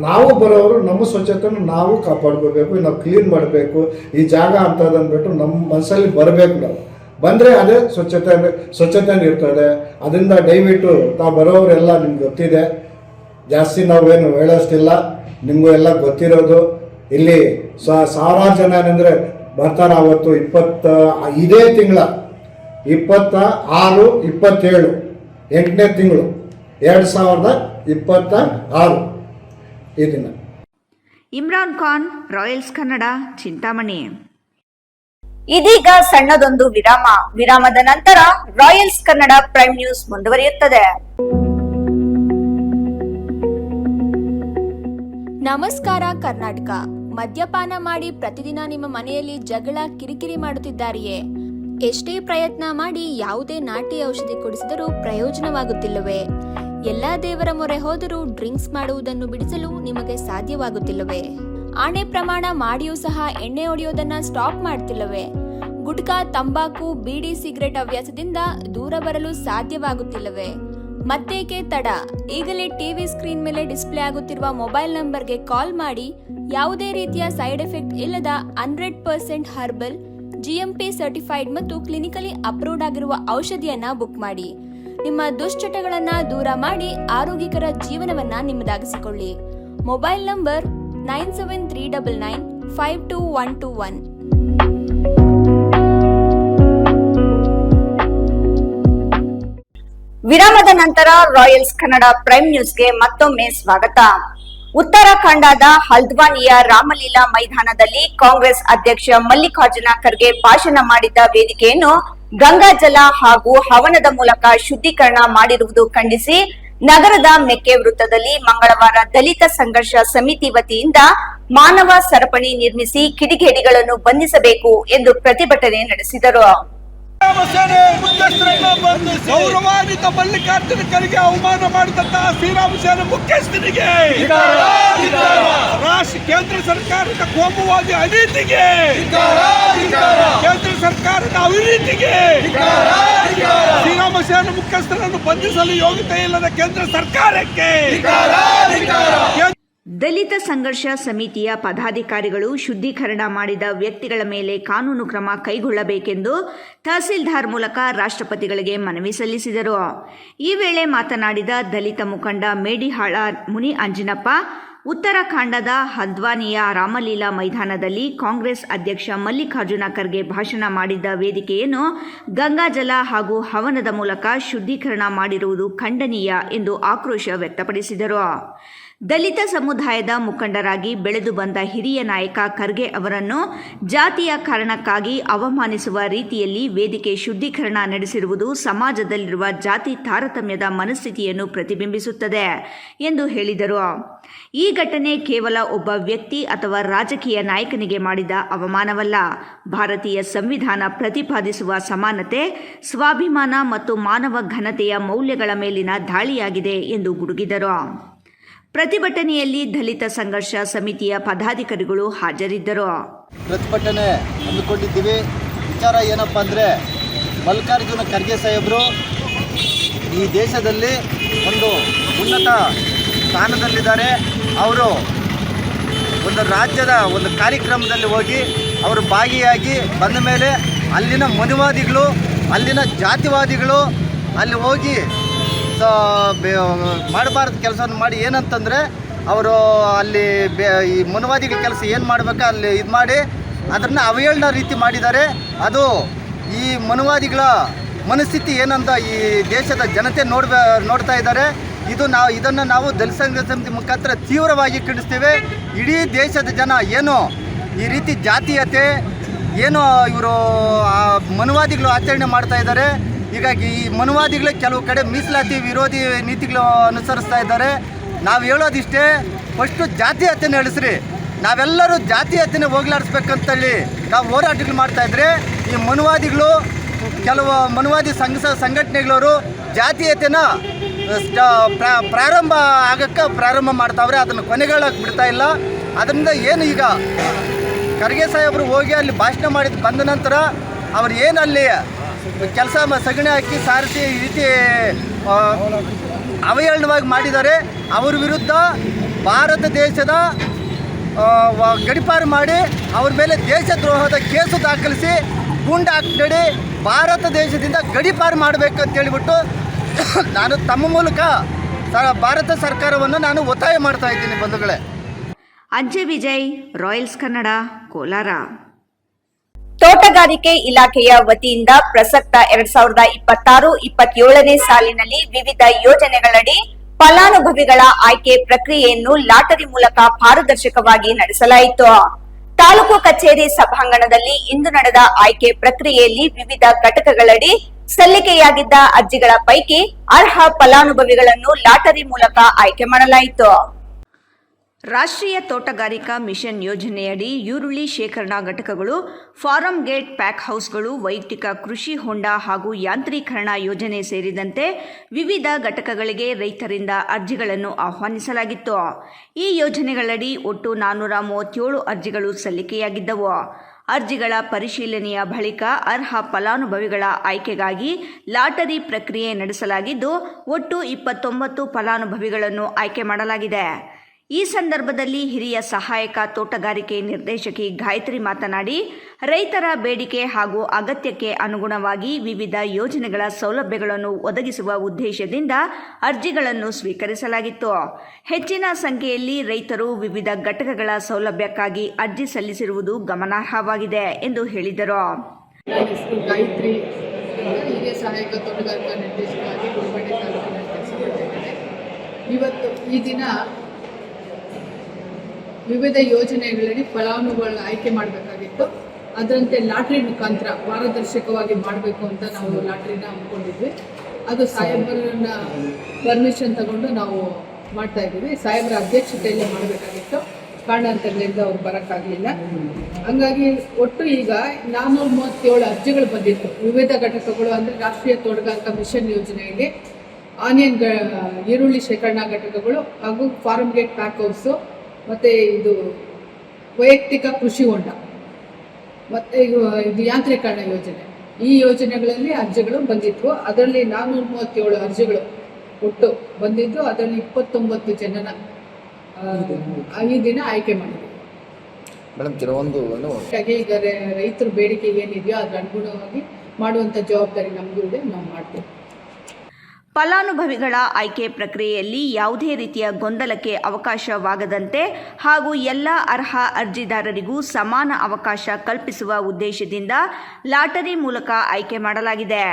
ನಾವು ಬರೋರು ನಮ್ಮ ಸ್ವಚ್ಛತೆಯನ್ನು ನಾವು ಕಾಪಾಡ್ಕೋಬೇಕು, ನಾವು ಕ್ಲೀನ್ ಮಾಡಬೇಕು. ಈ ಜಾಗ ಅಂತದ್ದು ಅಂದ್ಬಿಟ್ಟು ನಮ್ಮ ಮನಸ್ಸಲ್ಲಿ ಬರಬೇಕು. ನಾವು ಬಂದರೆ ಅದೇ ಸ್ವಚ್ಛತೆ ಇರ್ತದೆ. ಅದರಿಂದ ದಯವಿಟ್ಟು ತಾವು ಬರೋರೆಲ್ಲ ನಿಮ್ಗೆ ಗೊತ್ತಿದೆ, ಜಾಸ್ತಿ ನಾವೇನು ಹೇಳೋಷ್ಟಿಲ್ಲ, ನಿಮಗೂ ಎಲ್ಲ ಗೊತ್ತಿರೋದು. ಇಲ್ಲಿ ಸಾವಿರಾರು ಜನ ಏನಂದರೆ ಬರ್ತಾರೆ. ಅವತ್ತು ಇದೇ ತಿಂಗಳ 26, 27 8ನೇ ತಿಂಗಳು 2026 ಈ ದಿನ. ಇಮ್ರಾನ್ ಖಾನ್, ರಾಯಲ್ಸ್ ಕನ್ನಡ, ಚಿಂತಾಮಣಿ. ಇದೀಗ ಸಣ್ಣದೊಂದು ವಿರಾಮ. ವಿರಾಮದ ನಂತರ ರಾಯಲ್ಸ್ ಕನ್ನಡ ಪ್ರೈಮ್ ನ್ಯೂಸ್ ಮುಂದುವರಿಯುತ್ತದೆ. ನಮಸ್ಕಾರ ಕರ್ನಾಟಕ. ಮದ್ಯಪಾನ ಮಾಡಿ ಪ್ರತಿದಿನ ನಿಮ್ಮ ಮನೆಯಲ್ಲಿ ಜಗಳ ಕಿರಿಕಿರಿ ಮಾಡುತ್ತಿದ್ದಾರೆಯೇ? ಎಷ್ಟೇ ಪ್ರಯತ್ನ ಮಾಡಿ ಯಾವುದೇ ನಾಟಿ ಔಷಧಿ ಕುಡಿಸಿದರೂ ಪ್ರಯೋಜನವಾಗುತ್ತಿಲ್ಲವೇ? ಎಲ್ಲಾ ದೇವರ ಮೊರೆ ಹೋದರೂ ಡ್ರಿಂಕ್ಸ್ ಮಾಡುವುದನ್ನು ಬಿಡಿಸಲು ನಿಮಗೆ ಸಾಧ್ಯವಾಗುತ್ತಿಲ್ಲವೇ? ಆಣೆ ಪ್ರಮಾಣ ಮಾಡಿಯೂ ಸಹ ಎಣ್ಣೆ ಹೊಡೆಯೋದನ್ನ ಸ್ಟಾಪ್ ಮಾಡ್ತಿಲ್ಲವೇ? ಗುಟ್ಕಾ, ತಂಬಾಕು, ಬೀಡಿ, ಸಿಗರೆಟ್ ಹವ್ಯಾಸದಿಂದ ದೂರ ಬರಲು ಸಾಧ್ಯವಾಗುತ್ತಿಲ್ಲವೇ? ಮತ್ತೇಕೆ ತಡ? ಈಗಲೇ ಟಿವಿ ಸ್ಕ್ರೀನ್ ಮೇಲೆ ಡಿಸ್ಪ್ಲೇ ಆಗುತ್ತಿರುವ ಮೊಬೈಲ್ ನಂಬರ್ಗೆ ಕಾಲ್ ಮಾಡಿ ಯಾವುದೇ ರೀತಿಯ ಸೈಡ್ ಎಫೆಕ್ಟ್ ಇಲ್ಲದ 100% ಹರ್ಬಲ್, GMP ಸರ್ಟಿಫೈಡ್ ಮತ್ತು ಕ್ಲಿನಿಕಲಿ ಅಪ್ರೂವ್ಡ್ ಆಗಿರುವ ಔಷಧಿಯನ್ನ ಬುಕ್ ಮಾಡಿ. ನಿಮ್ಮ ದುಶ್ಚಟಗಳನ್ನ ದೂರ ಮಾಡಿ ಆರೋಗ್ಯಕರ ಜೀವನವನ್ನ ನಿಮ್ಮದಾಗಿಸಿಕೊಳ್ಳಿ. Mobile number 9739952121. ವಿರಾಮದ ನಂತರ ರಾಯಲ್ಸ್ ಕನ್ನಡ ಪ್ರೈಮ್ ನ್ಯೂಸ್ಗೆ ಮತ್ತೊಮ್ಮೆ ಸ್ವಾಗತ. ಉತ್ತರಾಖಂಡದ ಹಲ್ದ್ವಾನಿಯ ರಾಮಲೀಲಾ ಮೈದಾನದಲ್ಲಿ ಕಾಂಗ್ರೆಸ್ ಅಧ್ಯಕ್ಷ ಮಲ್ಲಿಕಾರ್ಜುನ ಖರ್ಗೆ ಭಾಷಣ ಮಾಡಿದ್ದ ವೇದಿಕೆಯನ್ನು ಗಂಗಾಜಲ ಹಾಗೂ ಹವನದ ಮೂಲಕ ಶುದ್ಧೀಕರಣ ಮಾಡಿರುವುದು ಖಂಡಿಸಿ ನಗರದ ಮೆಕ್ಕೆ ವೃತ್ತದಲ್ಲಿ ಮಂಗಳವಾರ ದಲಿತ ಸಂಘರ್ಷ ಸಮಿತಿ ವತಿಯಿಂದ ಮಾನವ ಸರಪಣಿ ನಿರ್ಮಿಸಿ ಕಿಡಿಗೇಡಿಗಳನ್ನು ಬಂಧಿಸಬೇಕು ಎಂದು ಪ್ರತಿಭಟನೆ ನಡೆಸಿದರು. ಗೌರವಾನ್ವಿತ ಮಲ್ಲಿಕಾರ್ಜುನ ಖರ್ಗೆ ಅವಮಾನ ಮಾಡಿದಂತಹ ಶ್ರೀರಾಮ ಸೇನೆ ಮುಖ್ಯಸ್ಥನಿಗೆ, ಕೇಂದ್ರ ಸರ್ಕಾರದ ಕೋಮುವಾದಿ ಅನೀತಿಗೆ, ಕೇಂದ್ರ ಸರ್ಕಾರದ ಅವಿನೀತಿಗೆ, ಶ್ರೀರಾಮ ಸೇನೆ ಮುಖ್ಯಸ್ಥರನ್ನು ಬಂಧಿಸಲು ಯೋಗ್ಯತೆ ಇಲ್ಲದ ಕೇಂದ್ರ ಸರ್ಕಾರಕ್ಕೆ. ದಲಿತ ಸಂಘರ್ಷ ಸಮಿತಿಯ ಪದಾಧಿಕಾರಿಗಳು ಶುದ್ಧೀಕರಣ ಮಾಡಿದ ವ್ಯಕ್ತಿಗಳ ಮೇಲೆ ಕಾನೂನು ಕ್ರಮ ಕೈಗೊಳ್ಳಬೇಕೆಂದು ತಹಸೀಲ್ದಾರ್ ಮೂಲಕ ರಾಷ್ಟ್ರಪತಿಗಳಿಗೆ ಮನವಿ ಸಲ್ಲಿಸಿದರು. ಈ ವೇಳೆ ಮಾತನಾಡಿದ ದಲಿತ ಮುಖಂಡ ಮೇಡಿಹಾಳ ಮುನಿ ಅಂಜನಪ್ಪ, ಉತ್ತರಾಖಂಡದ ಹಲ್ದ್ವಾನಿಯ ರಾಮಲೀಲಾ ಮೈದಾನದಲ್ಲಿ ಕಾಂಗ್ರೆಸ್ ಅಧ್ಯಕ್ಷ ಮಲ್ಲಿಕಾರ್ಜುನ ಖರ್ಗೆ ಭಾಷಣ ಮಾಡಿದ್ದ ವೇದಿಕೆಯನ್ನು ಗಂಗಾಜಲ ಹಾಗೂ ಹವನದ ಮೂಲಕ ಶುದ್ಧೀಕರಣ ಮಾಡಿರುವುದು ಖಂಡನೀಯ ಎಂದು ಆಕ್ರೋಶ ವ್ಯಕ್ತಪಡಿಸಿದರು. ದಲಿತ ಸಮುದಾಯದ ಮುಖಂಡರಾಗಿ ಬೆಳೆದು ಬಂದ ಹಿರಿಯ ನಾಯಕ ಖರ್ಗೆ ಅವರನ್ನು ಜಾತಿಯ ಕಾರಣಕ್ಕಾಗಿ ಅವಮಾನಿಸುವ ರೀತಿಯಲ್ಲಿ ವೇದಿಕೆ ಶುದ್ಧೀಕರಣ ನಡೆಸಿರುವುದು ಸಮಾಜದಲ್ಲಿರುವ ಜಾತಿ ತಾರತಮ್ಯದ ಮನಸ್ಥಿತಿಯನ್ನು ಪ್ರತಿಬಿಂಬಿಸುತ್ತದೆ ಎಂದು ಹೇಳಿದರು. ಈ ಘಟನೆ ಕೇವಲ ಒಬ್ಬ ವ್ಯಕ್ತಿ ಅಥವಾ ರಾಜಕೀಯ ನಾಯಕನಿಗೆ ಮಾಡಿದ ಅವಮಾನವಲ್ಲ, ಭಾರತೀಯ ಸಂವಿಧಾನ ಪ್ರತಿಪಾದಿಸುವ ಸಮಾನತೆ, ಸ್ವಾಭಿಮಾನ ಮತ್ತು ಮಾನವ ಘನತೆಯ ಮೌಲ್ಯಗಳ ಮೇಲಿನ ದಾಳಿಯಾಗಿದೆ ಎಂದು ಗುಡುಗಿದರು. ಪ್ರತಿಭಟನೆಯಲ್ಲಿ ದಲಿತ ಸಂಘರ್ಷ ಸಮಿತಿಯ ಪದಾಧಿಕಾರಿಗಳು ಹಾಜರಿದ್ದರು. ಪ್ರತಿಭಟನೆ ಹಮ್ಮಿಕೊಂಡಿದ್ದೀವಿ. ವಿಚಾರ ಏನಪ್ಪ ಅಂದರೆ, ಮಲ್ಲಿಕಾರ್ಜುನ ಖರ್ಗೆ ಸಾಹೇಬರು ಈ ದೇಶದಲ್ಲಿ ಒಂದು ಉನ್ನತ ಸ್ಥಾನದಲ್ಲಿದ್ದಾರೆ. ಅವರು ಒಂದು ರಾಜ್ಯದ ಒಂದು ಕಾರ್ಯಕ್ರಮದಲ್ಲಿ ಹೋಗಿ ಅವರು ಭಾಗಿಯಾಗಿ ಬಂದ ಮೇಲೆ ಅಲ್ಲಿನ ಮನುವಾದಿಗಳು, ಅಲ್ಲಿನ ಜಾತಿವಾದಿಗಳು ಅಲ್ಲಿ ಹೋಗಿ ಮಾಡಬಾರ್ದು ಕೆಲಸವನ್ನು ಮಾಡಿ ಏನಂತಂದರೆ, ಅವರು ಅಲ್ಲಿ ಈ ಮನುವಾದಿಗಳ ಕೆಲಸ ಏನು ಮಾಡಬೇಕು ಅಲ್ಲಿ ಇದು ಮಾಡಿ ಅದನ್ನು ಅವಹೇಳನ ರೀತಿ ಮಾಡಿದ್ದಾರೆ. ಅದು ಈ ಮನುವಾದಿಗಳ ಮನಸ್ಥಿತಿ ಏನಂತ ಈ ದೇಶದ ಜನತೆ ನೋಡ್ತಾ ಇದ್ದಾರೆ. ಇದನ್ನು ನಾವು ದಲಿತ ಸಂಘರ್ಷ ಸಮಿತಿ ಮುಖಾಂತರ ತೀವ್ರವಾಗಿ ಖಂಡಿಸ್ತೇವೆ. ಇಡೀ ದೇಶದ ಜನ ಏನು ಈ ರೀತಿ ಜಾತೀಯತೆ ಏನು ಇವರು ಮನುವಾದಿಗಳು ಆಚರಣೆ ಮಾಡ್ತಾ ಇದ್ದಾರೆ, ಹೀಗಾಗಿ ಈ ಮನುವಾದಿಗಳು ಕೆಲವು ಕಡೆ ಮೀಸಲಾತಿ ವಿರೋಧಿ ನೀತಿಗಳು ಅನುಸರಿಸ್ತಾ ಇದ್ದಾರೆ. ನಾವು ಹೇಳೋದಿಷ್ಟೇ, ಫಸ್ಟು ಜಾತೀಯತೆಯನ್ನು ಇಳಿಸ್ರಿ. ನಾವೆಲ್ಲರೂ ಜಾತೀಯತೆಯನ್ನು ಹೋಗ್ಲಾಡಿಸ್ಬೇಕಂತೇಳಿ ನಾವು ಹೋರಾಟಗಳು ಮಾಡ್ತಾಯಿದ್ರೆ, ಈ ಮನುವಾದಿಗಳು ಕೆಲವು ಮನುವಾದಿ ಸಂಘಟನೆಗಳವರು ಜಾತೀಯತೆನ ಪ್ರಾರಂಭ ಆಗೋಕ್ಕೆ ಪ್ರಾರಂಭ ಮಾಡ್ತಾವ್ರೆ, ಅದನ್ನು ಕೊನೆಗೊಳ್ಳಕ್ಕೆ ಬಿಡ್ತಾ ಇಲ್ಲ. ಅದರಿಂದ ಏನು ಈಗ ಖರ್ಗೆ ಸಾಹೇಬರು ಹೋಗಿ ಅಲ್ಲಿ ಭಾಷಣ ಮಾಡಿದ ಬಂದ ನಂತರ ಅವ್ರು ಏನು ಅಲ್ಲಿ ಕೆಲಸ ಸಗಣಿ ಹಾಕಿ ಸಾರಿಸಿ ಈ ರೀತಿ ಅವಹೇಳನವಾಗಿ ಮಾಡಿದ್ದಾರೆ. ಅವ್ರ ವಿರುದ್ಧ ಭಾರತ ದೇಶದ ಗಡೀಪಾರು ಮಾಡಿ ಅವ್ರ ಮೇಲೆ ದೇಶದ್ರೋಹದ ಕೇಸು ದಾಖಲಿಸಿ ಗೂಂಡ ನೀಡಿ ಭಾರತ ದೇಶದಿಂದ ಗಡೀಪಾರು ಮಾಡಬೇಕಂತ ಹೇಳಿಬಿಟ್ಟು ನಾನು ತಮ್ಮ ಮೂಲಕ ಭಾರತ ಸರ್ಕಾರವನ್ನು ನಾನು ಒತ್ತಾಯ ಮಾಡ್ತಾ ಇದ್ದೀನಿ ಬಂಧುಗಳೇ. ಅಂಜೆ ವಿಜಯ್, ರಾಯಲ್ಸ್ ಕನ್ನಡ, ಕೋಲಾರ. ತೋಟಗಾರಿಕೆ ಇಲಾಖೆಯ ವತಿಯಿಂದ ಪ್ರಸಕ್ತ 2026-27ನೇ ಸಾಲಿನಲ್ಲಿ ವಿವಿಧ ಯೋಜನೆಗಳಡಿ ಫಲಾನುಭವಿಗಳ ಆಯ್ಕೆ ಪ್ರಕ್ರಿಯೆಯನ್ನು ಲಾಟರಿ ಮೂಲಕ ಪಾರದರ್ಶಕವಾಗಿ ನಡೆಸಲಾಯಿತು. ತಾಲೂಕು ಕಚೇರಿ ಸಭಾಂಗಣದಲ್ಲಿ ಇಂದು ನಡೆದ ಆಯ್ಕೆ ಪ್ರಕ್ರಿಯೆಯಲ್ಲಿ ವಿವಿಧ ಘಟಕಗಳಡಿ ಸಲ್ಲಿಕೆಯಾಗಿದ್ದ ಅರ್ಜಿಗಳ ಪೈಕಿ ಅರ್ಹ ಫಲಾನುಭವಿಗಳನ್ನು ಲಾಟರಿ ಮೂಲಕ ಆಯ್ಕೆ ಮಾಡಲಾಯಿತು. ರಾಷ್ಟ್ರೀಯ ತೋಟಗಾರಿಕಾ ಮಿಷನ್ ಯೋಜನೆಯಡಿ ಈರುಳ್ಳಿ ಶೇಖರಣಾ ಘಟಕಗಳು, ಫಾರಂ ಗೇಟ್ ಪ್ಯಾಕ್ ಹೌಸ್ಗಳು, ವೈಯಕ್ತಿಕ ಕೃಷಿ ಹೊಂಡ ಹಾಗೂ ಯಾಂತ್ರೀಕರಣ ಯೋಜನೆ ಸೇರಿದಂತೆ ವಿವಿಧ ಘಟಕಗಳಿಗೆ ರೈತರಿಂದ ಅರ್ಜಿಗಳನ್ನು ಆಹ್ವಾನಿಸಲಾಗಿತ್ತು. ಈ ಯೋಜನೆಗಳಡಿ ಒಟ್ಟು 437 ಅರ್ಜಿಗಳು ಸಲ್ಲಿಕೆಯಾಗಿದ್ದವು. ಅರ್ಜಿಗಳ ಪರಿಶೀಲನೆಯ ಬಳಿಕ ಅರ್ಹ ಫಲಾನುಭವಿಗಳ ಆಯ್ಕೆಗಾಗಿ ಲಾಟರಿ ಪ್ರಕ್ರಿಯೆ ನಡೆಸಲಾಗಿದ್ದು, ಒಟ್ಟು 29 ಫಲಾನುಭವಿಗಳನ್ನು ಆಯ್ಕೆ ಮಾಡಲಾಗಿದೆ. ಈ ಸಂದರ್ಭದಲ್ಲಿ ಹಿರಿಯ ಸಹಾಯಕ ತೋಟಗಾರಿಕೆ ನಿರ್ದೇಶಕಿ ಗಾಯತ್ರಿ ಮಾತನಾಡಿ, ರೈತರ ಬೇಡಿಕೆ ಹಾಗೂ ಅಗತ್ಯಕ್ಕೆ ಅನುಗುಣವಾಗಿ ವಿವಿಧ ಯೋಜನೆಗಳ ಸೌಲಭ್ಯಗಳನ್ನು ಒದಗಿಸುವ ಉದ್ದೇಶದಿಂದ ಅರ್ಜಿಗಳನ್ನು ಸ್ವೀಕರಿಸಲಾಗಿತ್ತು. ಹೆಚ್ಚಿನ ಸಂಖ್ಯೆಯಲ್ಲಿ ರೈತರು ವಿವಿಧ ಘಟಕಗಳ ಸೌಲಭ್ಯಕ್ಕಾಗಿ ಅರ್ಜಿ ಸಲ್ಲಿಸಿರುವುದು ಗಮನಾರ್ಹವಾಗಿದೆ ಎಂದು ಹೇಳಿದರು. ಗಾಯತ್ರಿ ಹಿರಿಯ ಸಹಾಯಕ ತೋಟಗಾರಿಕಾ ನಿರ್ದೇಶಕರಾಗಿ ಗುಲ್ಬರ್ಗ ತಾಲೂಕಿನಲ್ಲಿ ಕೆಲಸ ಮಾಡ್ತಿದ್ದೇನೆ. ಇವತ್ತು ಈ ದಿನ ವಿವಿಧ ಯೋಜನೆಗಳಲ್ಲಿ ಫಲಾನುಭವಿಗಳ ಆಯ್ಕೆ ಮಾಡಬೇಕಾಗಿತ್ತು. ಅದರಂತೆ ಲಾಟ್ರಿ ಮುಖಾಂತರ ಪಾರದರ್ಶಕವಾಗಿ ಮಾಡಬೇಕು ಅಂತ ನಾವು ಲಾಟ್ರಿನ ಹಮ್ಮಿಕೊಂಡಿದ್ವಿ. ಅದು ಸಾಹೇಬರನ್ನ ಪರ್ಮಿಷನ್ ತಗೊಂಡು ನಾವು ಮಾಡ್ತಾ ಇದ್ದೀವಿ. ಸಾಹೇಬರ ಅಧ್ಯಕ್ಷತೆಯಲ್ಲಿ ಮಾಡಬೇಕಾಗಿತ್ತು, ಕಾರಣಾಂತರಗಳಿಂದ ಅವ್ರು ಬರೋಕ್ಕಾಗಲಿಲ್ಲ. ಹಂಗಾಗಿ ಒಟ್ಟು ಈಗ 437 ಅರ್ಜಿಗಳು ಬಂದಿತ್ತು. ವಿವಿಧ ಘಟಕಗಳು ಅಂದರೆ ರಾಷ್ಟ್ರೀಯ ತೋಟಗಾರಿಕಾ ಮಿಷನ್ ಯೋಜನೆಯಲ್ಲಿ ಆನಿಯನ್ ಈರುಳ್ಳಿ ಶೇಖರಣಾ ಘಟಕಗಳು ಹಾಗೂ ಫಾರಂ ಗೇಟ್ ಪ್ಯಾಕ್ ಹೌಸು ಮತ್ತು ಇದು ವೈಯಕ್ತಿಕ ಕೃಷಿ ಹೊಂಡ ಮತ್ತು ಇದು ಯಾಂತ್ರೀಕರಣ ಯೋಜನೆ, ಈ ಯೋಜನೆಗಳಲ್ಲಿ ಅರ್ಜಿಗಳು ಬಂದಿದ್ವು. ಅದರಲ್ಲಿ 437 ಅರ್ಜಿಗಳು ಒಟ್ಟು ಬಂದಿದ್ದು. ಅದರಲ್ಲಿ 29 ಜನನ ಈ ದಿನ ಆಯ್ಕೆ ಮಾಡಿದ್ವಿ. ಈಗ ರೈತರ ಬೇಡಿಕೆ ಏನಿದೆಯೋ ಅದರ ಅನುಗುಣವಾಗಿ ಮಾಡುವಂಥ ಜವಾಬ್ದಾರಿ ನಮಗೂ ಇದೆ, ನಾವು ಮಾಡ್ತೀವಿ. ಫಲಾನುಭವಿಗಳ ಆಯ್ಕೆ ಪ್ರಕ್ರಿಯೆಯಲ್ಲಿ ಯಾವುದೇ ರೀತಿಯ ಗೊಂದಲಕ್ಕೆ ಅವಕಾಶವಾಗದಂತೆ ಹಾಗೂ ಎಲ್ಲ ಅರ್ಹ ಅರ್ಜಿದಾರರಿಗೂ ಸಮಾನ ಅವಕಾಶ ಕಲ್ಪಿಸುವ ಉದ್ದೇಶದಿಂದ ಲಾಟರಿ ಮೂಲಕ ಆಯ್ಕೆ ಮಾಡಲಾಗಿದೆ.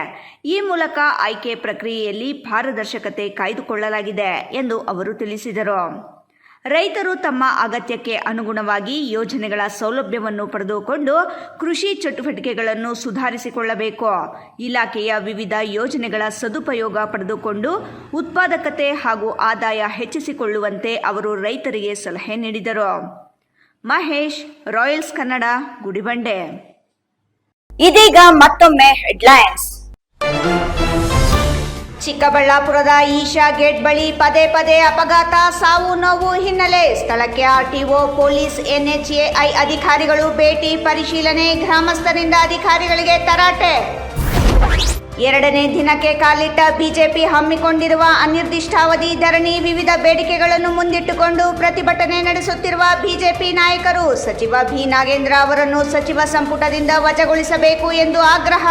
ಈ ಮೂಲಕ ಆಯ್ಕೆ ಪ್ರಕ್ರಿಯೆಯಲ್ಲಿ ಪಾರದರ್ಶಕತೆ ಕಾಯ್ದುಕೊಳ್ಳಲಾಗಿದೆ ಎಂದು ಅವರು ತಿಳಿಸಿದರು. ರೈತರು ತಮ್ಮ ಅಗತ್ಯಕ್ಕೆ ಅನುಗುಣವಾಗಿ ಯೋಜನೆಗಳ ಸೌಲಭ್ಯವನ್ನು ಪಡೆದುಕೊಂಡು ಕೃಷಿ ಚಟುವಟಿಕೆಗಳನ್ನು ಸುಧಾರಿಸಿಕೊಳ್ಳಬೇಕು. ಇಲಾಖೆಯ ವಿವಿಧ ಯೋಜನೆಗಳ ಸದುಪಯೋಗ ಪಡೆದುಕೊಂಡು ಉತ್ಪಾದಕತೆ ಹಾಗೂ ಆದಾಯ ಹೆಚ್ಚಿಸಿಕೊಳ್ಳುವಂತೆ ಅವರು ರೈತರಿಗೆ ಸಲಹೆ ನೀಡಿದರು. ಮಹೇಶ್, ರಾಯಲ್ಸ್ ಕನ್ನಡ, ಗುಡಿಬಂಡೆ. ಇದೀಗ ಮತ್ತೊಮ್ಮೆ ಹೆಡ್ಲೈನ್ಸ್. ಚಿಕ್ಕಬಳ್ಳಾಪುರದ ಈಶಾ ಗೇಟ್ ಬಳಿ ಪದೇ ಪದೇ ಅಪಘಾತ, ಸಾವು ನೋವು ಹಿನ್ನೆಲೆ ಸ್ಥಳಕ್ಕೆ ಆರ್ಟಿಒ, ಪೊಲೀಸ್, ಎನ್ಎಚ್ಎಐ ಅಧಿಕಾರಿಗಳು ಭೇಟಿ, ಪರಿಶೀಲನೆ, ಗ್ರಾಮಸ್ಥರಿಂದ ಅಧಿಕಾರಿಗಳಿಗೆ ತರಾಟೆ. 2ನೇ ದಿನಕ್ಕೆ ಕಾಲಿಟ್ಟ ಬಿಜೆಪಿ ಹಮ್ಮಿಕೊಂಡಿರುವ ಅನಿರ್ದಿಷ್ಟಾವಧಿ ಧರಣಿ, ವಿವಿಧ ಬೇಡಿಕೆಗಳನ್ನು ಮುಂದಿಟ್ಟುಕೊಂಡು ಪ್ರತಿಭಟನೆ ನಡೆಸುತ್ತಿರುವ ಬಿಜೆಪಿ ನಾಯಕರು ಸಚಿವ ಬಿ ನಾಗೇಂದ್ರ ಅವರನ್ನು ಸಚಿವ ಸಂಪುಟದಿಂದ ವಜಾಗೊಳಿಸಬೇಕು ಎಂದು ಆಗ್ರಹ.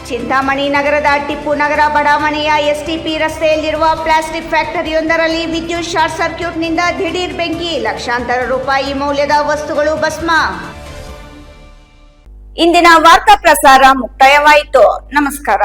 ಚಿಂತಾಮಣಿ ನಗರದ ಟಿಪ್ಪು ನಗರ ಬಡಾವಣೆಯ ಎಸ್ಟಿಪಿ ರಸ್ತೆಯಲ್ಲಿರುವ ಪ್ಲಾಸ್ಟಿಕ್ ಫ್ಯಾಕ್ಟರಿಯೊಂದರಲ್ಲಿ ವಿದ್ಯುತ್ ಶಾರ್ಟ್ ಸರ್ಕ್ಯೂಟ್ನಿಂದ ದಿಢೀರ್ ಬೆಂಕಿ, ಲಕ್ಷಾಂತರ ರೂಪಾಯಿ ಮೌಲ್ಯದ ವಸ್ತುಗಳು ಭಸ್ಮ. ಇಂದಿನ ವಾರ್ತಾ ಪ್ರಸಾರ ಮುಕ್ತಾಯವಾಯಿತು. ನಮಸ್ಕಾರ.